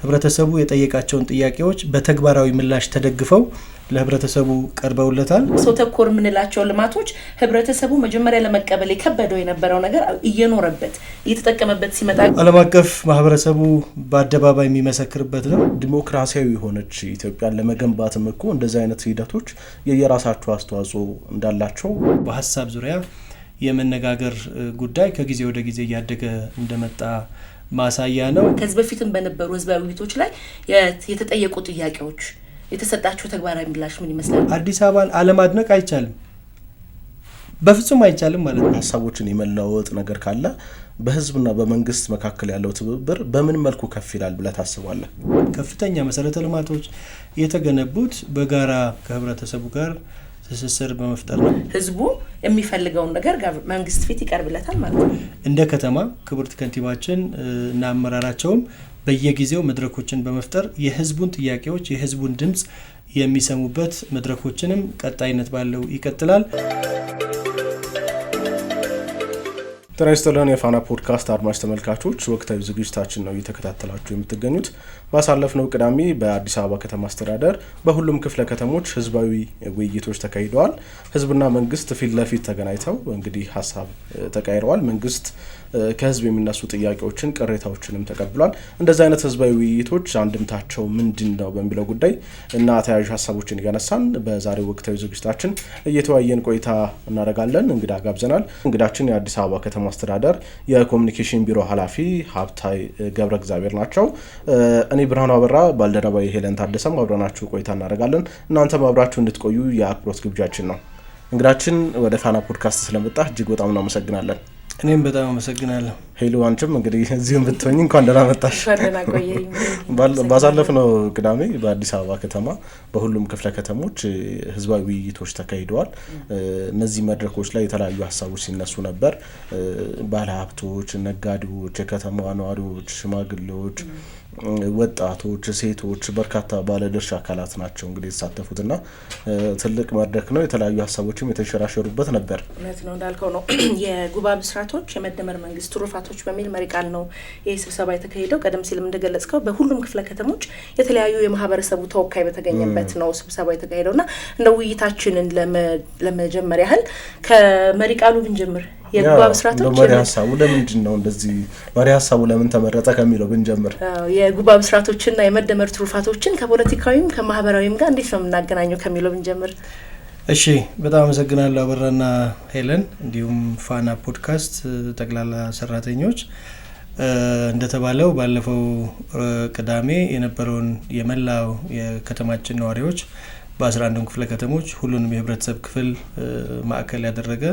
ህብረተሰቡ የጠየቃቸውን ጥያቄዎች በተግባራዊ ምላሽ ተደግፈው ለህብረተሰቡ ቀርበውለታል። ሰው ተኮር ምንላቸው ልማቶች ህብረተሰቡ መጀመሪያ ለመቀበል የከበደው የነበረው ነገር እየኖረበት እየተጠቀመበት ሲመጣ ዓለም አቀፍ ማህበረሰቡ በአደባባይ የሚመሰክርበት ነው። ዲሞክራሲያዊ የሆነች ኢትዮጵያን ለመገንባትም እኮ እንደዚህ አይነት ሂደቶች የየራሳቸው አስተዋጽኦ እንዳላቸው በሐሳብ ዙሪያ የመነጋገር ጉዳይ ከጊዜ ወደ ጊዜ እያደገ እንደመጣ ማሳያ ነው። ከዚህ በፊትም በነበሩ ህዝባዊ ውይይቶች ላይ የተጠየቁ ጥያቄዎች የተሰጣቸው ተግባራዊ ምላሽ ምን ይመስላል? አዲስ አበባን አለማድነቅ አይቻልም፣ በፍጹም አይቻልም ማለት ነው። ሀሳቦችን የመለዋወጥ ነገር ካለ በህዝብና በመንግስት መካከል ያለው ትብብር በምን መልኩ ከፍ ይላል ብለህ ታስባለህ? ከፍተኛ መሰረተ ልማቶች የተገነቡት በጋራ ከህብረተሰቡ ጋር ትስስር በመፍጠር ነው። ህዝቡ የሚፈልገውን ነገር መንግስት ፊት ይቀርብለታል ማለት ነው። እንደ ከተማ ክብርት ከንቲባችን እና አመራራቸውም በየጊዜው መድረኮችን በመፍጠር የህዝቡን ጥያቄዎች የህዝቡን ድምጽ የሚሰሙበት መድረኮችንም ቀጣይነት ባለው ይቀጥላል። ጤና ይስጥልን የፋና ፖድካስት አድማጭ ተመልካቾች፣ ወቅታዊ ዝግጅታችን ነው እየተከታተላችሁ የምትገኙት። ባሳለፍነው ቅዳሜ በአዲስ አበባ ከተማ አስተዳደር በሁሉም ክፍለ ከተሞች ህዝባዊ ውይይቶች ተካሂደዋል። ህዝብና መንግስት ፊት ለፊት ተገናኝተው እንግዲህ ሀሳብ ተቀያይረዋል። መንግስት ከህዝብ የሚነሱ ጥያቄዎችን ቅሬታዎችንም ተቀብሏል። እንደዚህ አይነት ህዝባዊ ውይይቶች አንድምታቸው ምንድነው በሚለው ጉዳይ እና ተያያዥ ሀሳቦችን እያነሳን በዛሬው ወቅታዊ ዝግጅታችን እየተወያየን ቆይታ እናደርጋለን። እንግዳ ጋብዘናል። እንግዳችን የአዲስ አበባ ከተማ አስተዳደር የኮሙኒኬሽን ቢሮ ኃላፊ ሀብታይ ገብረ እግዚአብሔር ናቸው። እኔ ብርሃኑ አበራ ባልደረባዬ ሄለን ታደሰም አብረናችሁ ቆይታ እናደርጋለን። እናንተም አብራችሁ እንድትቆዩ የአክብሮት ግብዣችን ነው። እንግዳችን ወደ ፋና ፖድካስት ስለመጣ እጅግ በጣም እናመሰግናለን። እኔም በጣም አመሰግናለሁ። ሄሎ አንቺም እንግዲህ እዚህም ብትሆኚ እንኳን ደህና መጣሽ። ባሳለፍነው ቅዳሜ በአዲስ አበባ ከተማ በሁሉም ክፍለ ከተሞች ህዝባዊ ውይይቶች ተካሂደዋል። እነዚህ መድረኮች ላይ የተለያዩ ሀሳቦች ሲነሱ ነበር። ባለሀብቶች፣ ነጋዴዎች፣ የከተማዋ ነዋሪዎች፣ ሽማግሌዎች፣ ወጣቶች፣ ሴቶች፣ በርካታ ባለድርሻ አካላት ናቸው እንግዲህ የተሳተፉትና ትልቅ መድረክ ነው። የተለያዩ ሀሳቦችም የተሸራሸሩበት ነበር። እውነት ነው እንዳልከው ነው። የጉባ ብስራቶች የመደመር መንግስት ትሩፋቶች በሚል መሪ ቃል ነው ይህ ስብሰባ የተካሄደው። ቀደም ሲልም እንደገለጽከው በሁሉም ክፍለ ከተሞች የተለያዩ የማህበረሰቡ ተወካይ በተገኘበት ነው ስብሰባ የተካሄደውና እንደ ውይይታችንን ለመጀመር ያህል ከመሪ ቃሉ ብንጀምር የጉባ ብስራቶች መሪ ሀሳቡ ለምንድን ነው እንደዚህ መሪ ሀሳቡ ለምን ተመረጠ ከሚለው ብንጀምር የጉባ ብስራቶችና የመደመር ትሩፋቶችን ከፖለቲካዊም ከማህበራዊም ጋር እንዴት ነው የምናገናኘው ከሚለው ብንጀምር። እሺ፣ በጣም አመሰግናለሁ አበራና ሄለን እንዲሁም ፋና ፖድካስት ጠቅላላ ሰራተኞች። እንደተባለው ባለፈው ቅዳሜ የነበረውን የመላው የከተማችን ነዋሪዎች በ11 ክፍለ ከተሞች ሁሉንም የህብረተሰብ ክፍል ማዕከል ያደረገ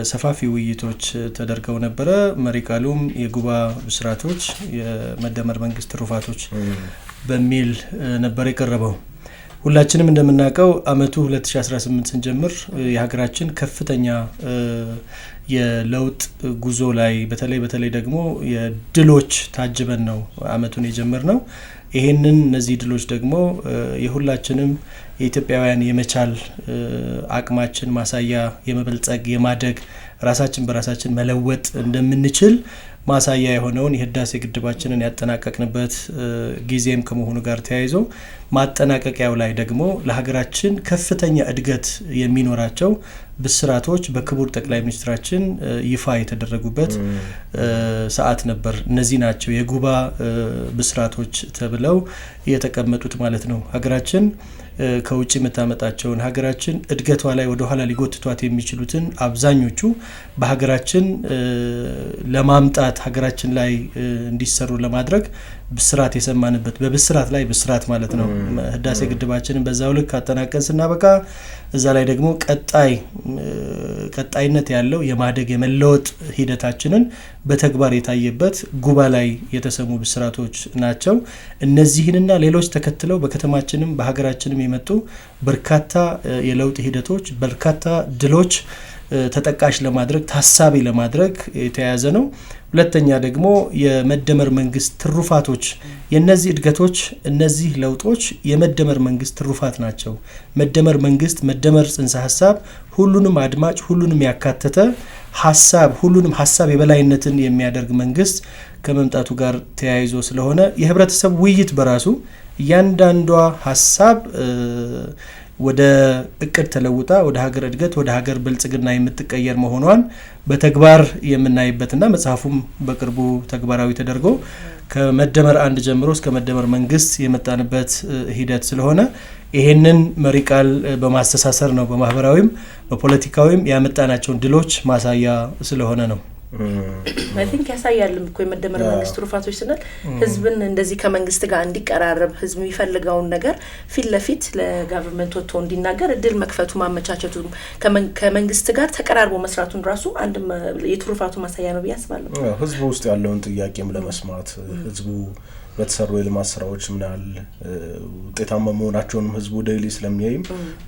ሰፋፊ ውይይቶች ተደርገው ነበረ። መሪ ቃሉም የጉባ ብስራቶች የመደመር መንግስት ትሩፋቶች በሚል ነበር የቀረበው። ሁላችንም እንደምናውቀው አመቱ 2018 ስንጀምር የሀገራችን ከፍተኛ የለውጥ ጉዞ ላይ በተለይ ደግሞ የድሎች ታጅበን ነው አመቱን የጀመርነው። እነዚህ ድሎች ደግሞ የሁላችንም የኢትዮጵያውያን የመቻል አቅማችን ማሳያ፣ የመበልጸግ የማደግ ራሳችን በራሳችን መለወጥ እንደምንችል ማሳያ የሆነውን የህዳሴ ግድባችንን ያጠናቀቅንበት ጊዜም ከመሆኑ ጋር ተያይዞ ማጠናቀቂያው ላይ ደግሞ ለሀገራችን ከፍተኛ እድገት የሚኖራቸው ብስራቶች በክቡር ጠቅላይ ሚኒስትራችን ይፋ የተደረጉበት ሰዓት ነበር። እነዚህ ናቸው የጉባ ብስራቶች ተብለው የተቀመጡት ማለት ነው። ሀገራችን ከውጭ መታመጣቸውን ሀገራችን እድገቷ ላይ ወደ ኋላ ሊጎትቷት የሚችሉትን አብዛኞቹ በሀገራችን ለማምጣት ሀገራችን ላይ እንዲሰሩ ለማድረግ ብስራት የሰማንበት በብስራት ላይ ብስራት ማለት ነው። ህዳሴ ግድባችንን በዛው ልክ አጠናቀን ስናበቃ እዛ ላይ ደግሞ ቀጣይነት ያለው የማደግ የመለወጥ ሂደታችንን በተግባር የታየበት ጉባ ላይ የተሰሙ ብስራቶች ናቸው። እነዚህንና ሌሎች ተከትለው በከተማችንም በሀገራችንም የመጡ በርካታ የለውጥ ሂደቶች በርካታ ድሎች ተጠቃሽ ለማድረግ ታሳቢ ለማድረግ የተያዘ ነው። ሁለተኛ ደግሞ የመደመር መንግስት ትሩፋቶች የነዚህ እድገቶች እነዚህ ለውጦች የመደመር መንግስት ትሩፋት ናቸው። መደመር መንግስት መደመር ጽንሰ ሐሳብ ሁሉንም አድማጭ ሁሉንም ያካተተ ሀሳብ ሁሉንም ሀሳብ የበላይነትን የሚያደርግ መንግስት ከመምጣቱ ጋር ተያይዞ ስለሆነ የህብረተሰብ ውይይት በራሱ እያንዳንዷ ሀሳብ ወደ እቅድ ተለውጣ ወደ ሀገር እድገት ወደ ሀገር ብልጽግና የምትቀየር መሆኗን በተግባር የምናይበትና መጽሐፉም በቅርቡ ተግባራዊ ተደርጎ ከመደመር 1 ጀምሮ እስከ መደመር መንግስት የመጣንበት ሂደት ስለሆነ ይሄንን መሪ ቃል በማስተሳሰር ነው በማህበራዊም በፖለቲካዊም ያመጣናቸውን ድሎች ማሳያ ስለሆነ ነው። I think ያሳያልም እኮ የመደመር መንግስት ትሩፋቶች ስንል ህዝብን እንደዚህ ከመንግስት ጋር እንዲቀራረብ ህዝብ የሚፈልገውን ነገር ፊት ለፊት ለጋቨርንመንት ወጥቶ እንዲናገር እድል መክፈቱ ማመቻቸቱ ከመንግስት ጋር ተቀራርቦ መስራቱን ራሱ አንድ የትሩፋቱ ማሳያ ነው ብያስባለሁ። ህዝቡ ውስጥ ያለውን ጥያቄም ለመስማት ህዝቡ በተሰሩ የልማት ስራዎች ምናል ውጤታማ መሆናቸውንም ህዝቡ ዴይሊ ስለሚያይም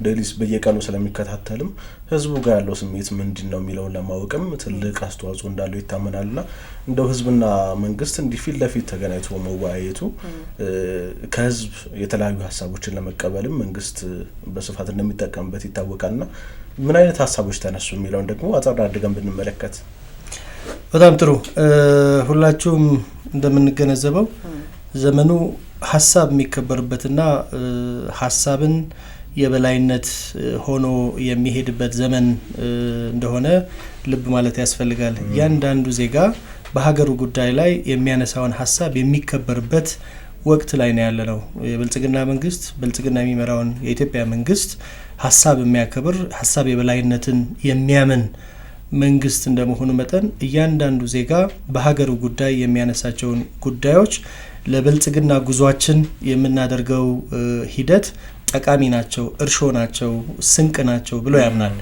ዴይሊ በየቀኑ ስለሚከታተልም ህዝቡ ጋር ያለው ስሜት ምንድነው የሚለውን ለማወቅም ትልቅ አስተዋጽኦ እንዳለው ይታመናልና እንደው ህዝብና መንግስት እንዲፊት ለፊት ተገናኝቶ መወያየቱ ከህዝብ የተለያዩ ሀሳቦችን ለመቀበልም መንግስት በስፋት እንደሚጠቀምበት ይታወቃልና ምን አይነት ሀሳቦች ተነሱ የሚለውን ደግሞ አጣራ አድርገን ብንመለከት በጣም ጥሩ። ሁላችሁም እንደምንገነዘበው ዘመኑ ሀሳብ የሚከበርበትና ሀሳብን የበላይነት ሆኖ የሚሄድበት ዘመን እንደሆነ ልብ ማለት ያስፈልጋል። ያንዳንዱ ዜጋ በሀገሩ ጉዳይ ላይ የሚያነሳውን ሀሳብ የሚከበርበት ወቅት ላይ ነው ያለነው። የብልጽግና መንግስት ብልጽግና የሚመራውን የኢትዮጵያ መንግስት ሀሳብ የሚያከብር ሀሳብ የበላይነትን የሚያምን መንግስት እንደመሆኑ መጠን እያንዳንዱ ዜጋ በሀገሩ ጉዳይ የሚያነሳቸውን ጉዳዮች ለብልጽግና ጉዟችን የምናደርገው ሂደት ጠቃሚ ናቸው፣ እርሾ ናቸው፣ ስንቅ ናቸው ብሎ ያምናል።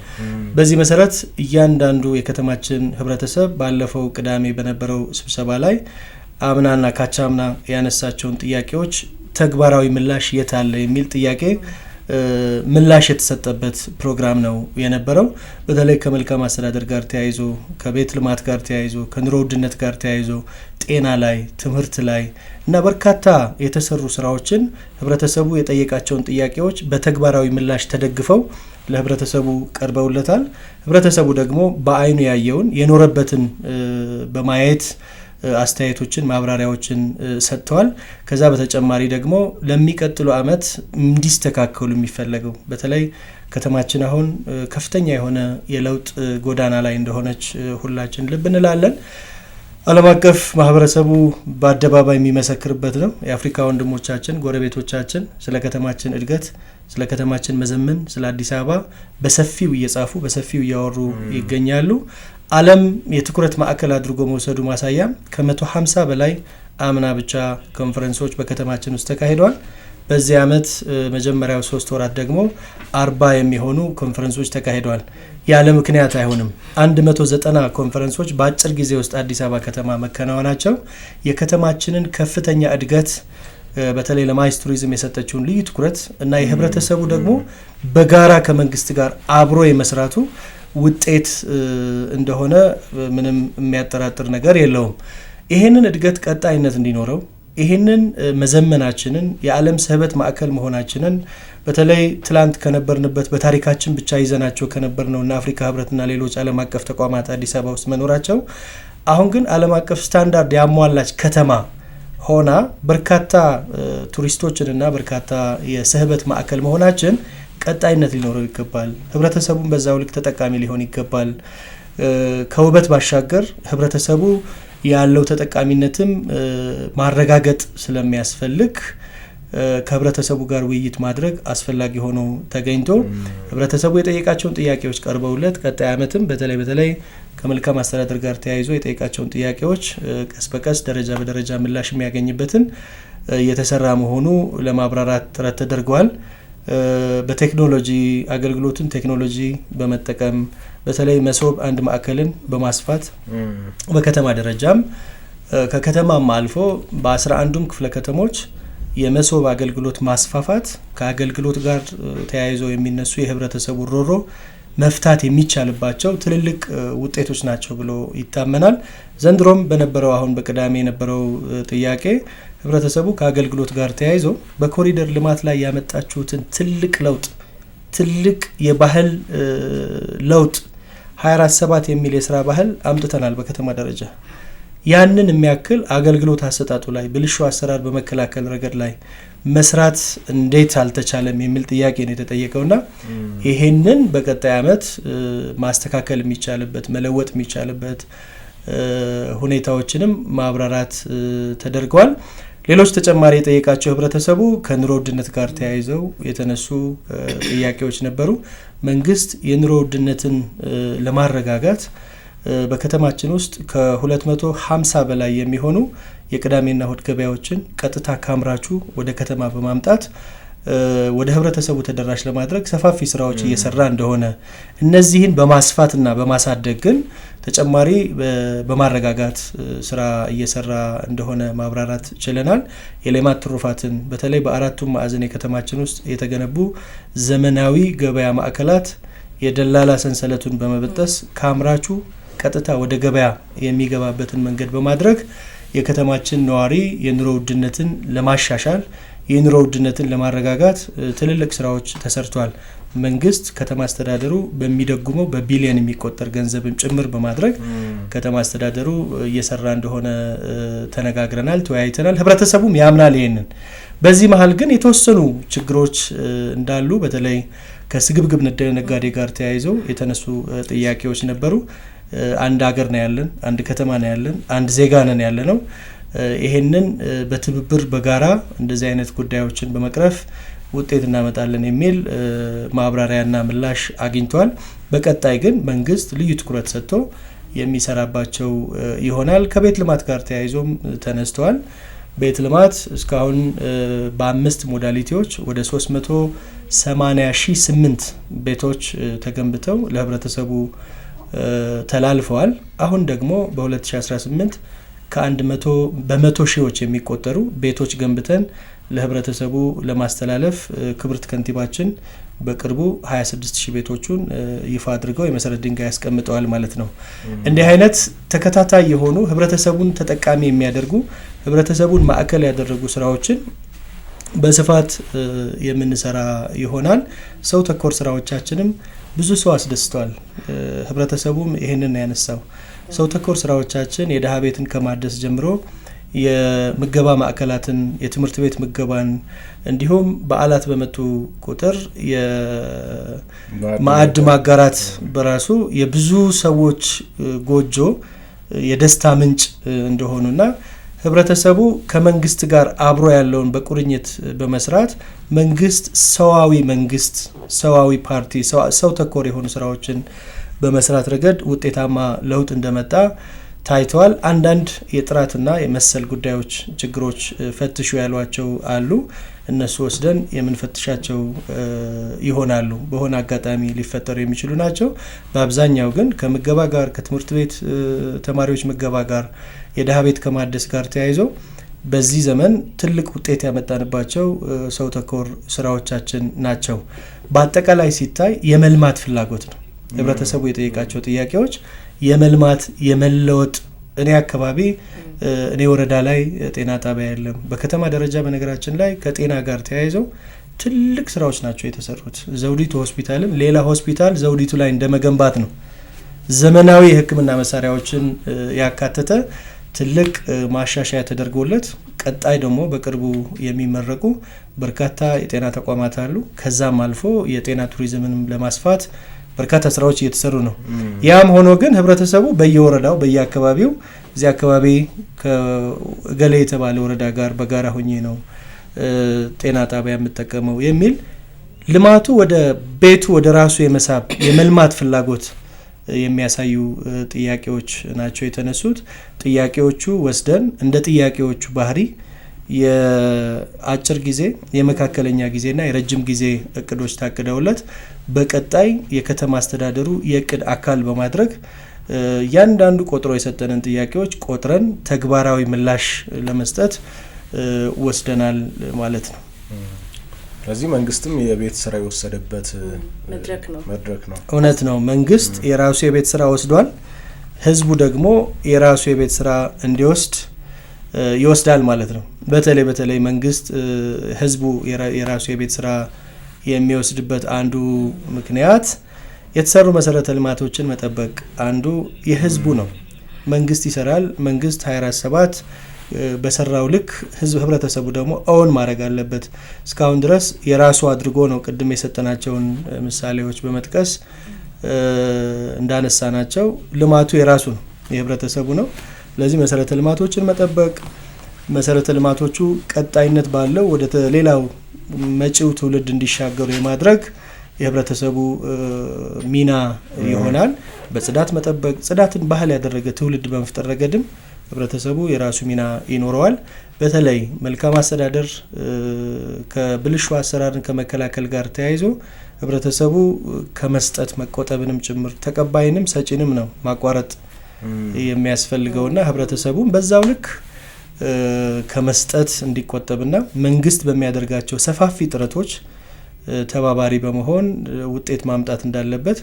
በዚህ መሰረት እያንዳንዱ የከተማችን ህብረተሰብ ባለፈው ቅዳሜ በነበረው ስብሰባ ላይ አምናና ካቻምና ያነሳቸውን ጥያቄዎች ተግባራዊ ምላሽ የት አለ የሚል ጥያቄ ምላሽ የተሰጠበት ፕሮግራም ነው የነበረው። በተለይ ከመልካም አስተዳደር ጋር ተያይዞ ከቤት ልማት ጋር ተያይዞ ከኑሮ ውድነት ጋር ተያይዞ ጤና ላይ ትምህርት ላይ እና በርካታ የተሰሩ ስራዎችን ህብረተሰቡ የጠየቃቸውን ጥያቄዎች በተግባራዊ ምላሽ ተደግፈው ለህብረተሰቡ ቀርበውለታል። ህብረተሰቡ ደግሞ በአይኑ ያየውን የኖረበትን በማየት አስተያየቶችን ማብራሪያዎችን ሰጥተዋል። ከዛ በተጨማሪ ደግሞ ለሚቀጥሉ አመት እንዲስተካከሉ የሚፈልገው በተለይ ከተማችን አሁን ከፍተኛ የሆነ የለውጥ ጎዳና ላይ እንደሆነች ሁላችን ልብ እንላለን። ዓለም አቀፍ ማህበረሰቡ በአደባባይ የሚመሰክርበት ነው። የአፍሪካ ወንድሞቻችን ጎረቤቶቻችን ስለ ከተማችን እድገት ስለ ከተማችን መዘመን ስለ አዲስ አበባ በሰፊው እየጻፉ በሰፊው እያወሩ ይገኛሉ። ዓለም የትኩረት ማዕከል አድርጎ መውሰዱ ማሳያ ከ150 በላይ አምና ብቻ ኮንፈረንሶች በከተማችን ውስጥ ተካሂደዋል። በዚህ አመት መጀመሪያው 3 ወራት ደግሞ 40 የሚሆኑ ኮንፈረንሶች ተካሂደዋል። ያለ ምክንያት አይሆንም። 190 ኮንፈረንሶች በአጭር ጊዜ ውስጥ አዲስ አበባ ከተማ መከናወናቸው የከተማችንን ከፍተኛ እድገት በተለይ ለማይስ ቱሪዝም የሰጠችውን ልዩ ትኩረት እና የህብረተሰቡ ደግሞ በጋራ ከመንግስት ጋር አብሮ የመስራቱ ውጤት እንደሆነ ምንም የሚያጠራጥር ነገር የለውም። ይሄንን እድገት ቀጣይነት እንዲኖረው ይሄንን መዘመናችንን የዓለም ስህበት ማዕከል መሆናችንን በተለይ ትላንት ከነበርንበት በታሪካችን ብቻ ይዘናቸው ከነበርነውና አፍሪካ ህብረትና ሌሎች ዓለም አቀፍ ተቋማት አዲስ አበባ ውስጥ መኖራቸው አሁን ግን ዓለም አቀፍ ስታንዳርድ ያሟላች ከተማ ሆና በርካታ ቱሪስቶችንና በርካታ የስህበት ማዕከል መሆናችን ቀጣይነት ሊኖረው ይገባል። ህብረተሰቡን በዛው ልክ ተጠቃሚ ሊሆን ይገባል። ከውበት ባሻገር ህብረተሰቡ ያለው ተጠቃሚነትም ማረጋገጥ ስለሚያስፈልግ ከህብረተሰቡ ጋር ውይይት ማድረግ አስፈላጊ ሆኖ ተገኝቶ ህብረተሰቡ የጠየቃቸውን ጥያቄዎች ቀርበውለት ቀጣይ አመትም በተለይ ከመልካም አስተዳደር ጋር ተያይዞ የጠየቃቸውን ጥያቄዎች ቀስ በቀስ ደረጃ በደረጃ ምላሽ የሚያገኝበትን የተሰራ መሆኑ ለማብራራት ጥረት ተደርጓል። በቴክኖሎጂ አገልግሎትን ቴክኖሎጂ በመጠቀም በተለይ መሶብ አንድ ማዕከልን በማስፋት በከተማ ደረጃም ከከተማም አልፎ በ11ዱም ክፍለ ከተሞች የመሶብ አገልግሎት ማስፋፋት ከአገልግሎት ጋር ተያይዞ የሚነሱ የህብረተሰቡ ሮሮ መፍታት የሚቻልባቸው ትልልቅ ውጤቶች ናቸው ብሎ ይታመናል። ዘንድሮም በነበረው አሁን በቅዳሜ የነበረው ጥያቄ ህብረተሰቡ ከአገልግሎት ጋር ተያይዞ በኮሪደር ልማት ላይ ያመጣችሁትን ትልቅ ለውጥ ትልቅ የባህል ለውጥ 24/7 የሚል የስራ ባህል አምጥተናል በከተማ ደረጃ። ያንን የሚያክል አገልግሎት አሰጣጡ ላይ ብልሹ አሰራር በመከላከል ረገድ ላይ መስራት እንዴት አልተቻለም የሚል ጥያቄ ነው የተጠየቀውና ይሄንን በቀጣይ አመት ማስተካከል የሚቻልበት መለወጥ የሚቻልበት ሁኔታዎችንም ማብራራት ተደርጓል። ሌሎች ተጨማሪ የጠየቃቸው ህብረተሰቡ ከኑሮ ውድነት ጋር ተያይዘው የተነሱ ጥያቄዎች ነበሩ። መንግስት የኑሮ ውድነትን ለማረጋጋት በከተማችን ውስጥ ከ250 በላይ የሚሆኑ የቅዳሜና እሁድ ገበያዎችን ቀጥታ ካምራቹ ወደ ከተማ በማምጣት ወደ ህብረተሰቡ ተደራሽ ለማድረግ ሰፋፊ ስራዎች እየሰራ እንደሆነ እነዚህን በማስፋትና በማሳደግ ግን ተጨማሪ በማረጋጋት ስራ እየሰራ እንደሆነ ማብራራት ችለናል። የሌማት ትሩፋትን በተለይ በአራቱም ማዕዘን የከተማችን ውስጥ የተገነቡ ዘመናዊ ገበያ ማዕከላት የደላላ ሰንሰለቱን በመበጠስ ካምራቹ ቀጥታ ወደ ገበያ የሚገባበትን መንገድ በማድረግ የከተማችን ነዋሪ የኑሮ ውድነትን ለማሻሻል የኑሮ ውድነትን ለማረጋጋት ትልልቅ ስራዎች ተሰርቷል። መንግስት ከተማ አስተዳደሩ በሚደጉመው በቢሊየን የሚቆጠር ገንዘብን ጭምር በማድረግ ከተማ አስተዳደሩ እየሰራ እንደሆነ ተነጋግረናል፣ ተወያይተናል። ህብረተሰቡም ያምናል ይሄንን። በዚህ መሀል ግን የተወሰኑ ችግሮች እንዳሉ በተለይ ከስግብግብ ነጋዴ ጋር ተያይዘው የተነሱ ጥያቄዎች ነበሩ። አንድ ሀገር ነው ያለን፣ አንድ ከተማ ነው ያለን፣ አንድ ዜጋ ነን ያለ ነው። ይሄንን በትብብር በጋራ እንደዚህ አይነት ጉዳዮችን በመቅረፍ ውጤት እናመጣለን የሚል ማብራሪያና ምላሽ አግኝቷል። በቀጣይ ግን መንግስት ልዩ ትኩረት ሰጥቶ የሚሰራባቸው ይሆናል። ከቤት ልማት ጋር ተያይዞም ተነስተዋል። ቤት ልማት እስካሁን በ5 ሞዳሊቲዎች ወደ 388 ቤቶች ተገንብተው ለህብረተሰቡ ተላልፈዋል። አሁን ደግሞ በ2018 በመቶ ሺዎች የሚቆጠሩ ቤቶች ገንብተን ለህብረተሰቡ ለማስተላለፍ ክብርት ከንቲባችን በቅርቡ 26000 ቤቶቹን ይፋ አድርገው የመሰረት ድንጋይ ያስቀምጠዋል ማለት ነው። እንዲህ አይነት ተከታታይ የሆኑ ህብረተሰቡን ተጠቃሚ የሚያደርጉ ህብረተሰቡን ማዕከል ያደረጉ ስራዎችን በስፋት የምንሰራ ይሆናል። ሰው ተኮር ስራዎቻችንም ብዙ ሰው አስደስተዋል። ህብረተሰቡም ይሄንን ያነሳው ሰው ተኮር ስራዎቻችን የደሃ ቤትን ከማደስ ጀምሮ የምገባ ማዕከላትን፣ የትምህርት ቤት ምገባን እንዲሁም በዓላት በመጡ ቁጥር የማዕድ ማጋራት በራሱ የብዙ ሰዎች ጎጆ የደስታ ምንጭ እንደሆኑና ህብረተሰቡ ከመንግስት ጋር አብሮ ያለውን በቁርኝት በመስራት መንግስት ሰዋዊ ፓርቲ ሰው ተኮር የሆኑ ስራዎችን በመስራት ረገድ ውጤታማ ለውጥ እንደመጣ ታይተዋል። አንዳንድ የጥራትና የመሰል ጉዳዮች ችግሮች ፈትሹ ያሏቸው አሉ። እነሱ ወስደን የምንፈትሻቸው ይሆናሉ። በሆነ አጋጣሚ ሊፈጠሩ የሚችሉ ናቸው። በአብዛኛው ግን ከምገባ ጋር ከትምህርት ቤት ተማሪዎች ምገባ ጋር የደሃ ቤት ከማደስ ጋር ተያይዞ በዚህ ዘመን ትልቅ ውጤት ያመጣንባቸው ሰው ተኮር ስራዎቻችን ናቸው። በአጠቃላይ ሲታይ የመልማት ፍላጎት ነው። ህብረተሰቡ የጠየቃቸው ጥያቄዎች የመልማት የመለወጥ እኔ አካባቢ እኔ ወረዳ ላይ ጤና ጣቢያ የለም። በከተማ ደረጃ በነገራችን ላይ ከጤና ጋር ተያይዘው ትልቅ ስራዎች ናቸው የተሰሩት። ዘውዲቱ ሆስፒታልም ሌላ ሆስፒታል ዘውዲቱ ላይ እንደመገንባት ነው። ዘመናዊ የሕክምና መሳሪያዎችን ያካተተ ትልቅ ማሻሻያ ተደርጎለት ቀጣይ ደግሞ በቅርቡ የሚመረቁ በርካታ የጤና ተቋማት አሉ። ከዛም አልፎ የጤና ቱሪዝምንም ለማስፋት በርካታ ስራዎች እየተሰሩ ነው። ያም ሆኖ ግን ህብረተሰቡ በየወረዳው በየአካባቢው እዚህ አካባቢ ከገሌ የተባለ ወረዳ ጋር በጋራ ሆኜ ነው ጤና ጣቢያ የምጠቀመው የሚል ልማቱ ወደ ቤቱ ወደ ራሱ የመሳብ የመልማት ፍላጎት የሚያሳዩ ጥያቄዎች ናቸው የተነሱት። ጥያቄዎቹ ወስደን እንደ ጥያቄዎቹ ባህሪ የአጭር ጊዜ የመካከለኛ ጊዜና የረጅም ጊዜ እቅዶች ታቅደውለት በቀጣይ የከተማ አስተዳደሩ የእቅድ አካል በማድረግ እያንዳንዱ ቆጥሮ የሰጠንን ጥያቄዎች ቆጥረን ተግባራዊ ምላሽ ለመስጠት ወስደናል ማለት ነው። ስለዚህ መንግስትም የቤት ስራ የወሰደበት መድረክ ነው። እውነት ነው። መንግስት የራሱ የቤት ስራ ወስዷል። ህዝቡ ደግሞ የራሱ የቤት ስራ እንዲወስድ ይወስዳል ማለት ነው። በተለይ መንግስት ህዝቡ የራሱ የቤት ስራ የሚወስድበት አንዱ ምክንያት የተሰሩ መሰረተ ልማቶችን መጠበቅ አንዱ የህዝቡ ነው። መንግስት ይሰራል። መንግስት 24/7 በሰራው ልክ ህብረተሰቡ ደግሞ ኦን ማድረግ አለበት። እስካሁን ድረስ የራሱ አድርጎ ነው ቅድም የሰጠናቸውን ምሳሌዎች በመጥቀስ እንዳነሳናቸው ልማቱ የራሱ ነው፣ የህብረተሰቡ ነው። ስለዚህ መሰረተ ልማቶችን መጠበቅ፣ መሰረተ ልማቶቹ ቀጣይነት ባለው ወደ ሌላው መጪው ትውልድ እንዲሻገሩ የማድረግ የህብረተሰቡ ሚና ይሆናል። በጽዳት መጠበቅ፣ ጽዳትን ባህል ያደረገ ትውልድ በመፍጠር ረገድም ህብረተሰቡ የራሱ ሚና ይኖረዋል። በተለይ መልካም አስተዳደር ከብልሹ አሰራርን ከመከላከል ጋር ተያይዞ ህብረተሰቡ ከመስጠት መቆጠብንም ጭምር ተቀባይንም ሰጪንም ነው ማቋረጥ የሚያስፈልገውና ህብረተሰቡም በዛው ልክ ከመስጠት እንዲቆጠብና መንግስት በሚያደርጋቸው ሰፋፊ ጥረቶች ተባባሪ በመሆን ውጤት ማምጣት እንዳለበት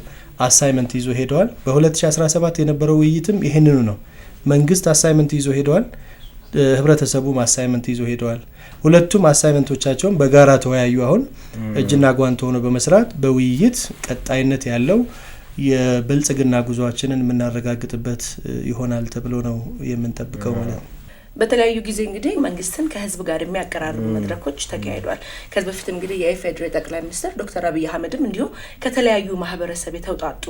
አሳይመንት ይዞ ሄደዋል። በ2017 የነበረው ውይይትም ይህንኑ ነው። መንግስት አሳይመንት ይዞ ሄደዋል፣ ህብረተሰቡም አሳይመንት ይዞ ሄደዋል። ሁለቱም አሳይመንቶቻቸውን በጋራ ተወያዩ። አሁን እጅና ጓንት ሆኖ በመስራት በውይይት ቀጣይነት ያለው የብልጽግና ጉዟችንን የምናረጋግጥበት ይሆናል ተብሎ ነው የምንጠብቀው ማለት ነው። በተለያዩ ጊዜ እንግዲህ መንግስትን ከህዝብ ጋር የሚያቀራርቡ መድረኮች ተካሂዷል። ከዚህ በፊት እንግዲህ የኢፌዴሪ ጠቅላይ ሚኒስትር ዶክተር አብይ አህመድም እንዲሁ ከተለያዩ ማህበረሰብ የተውጣጡ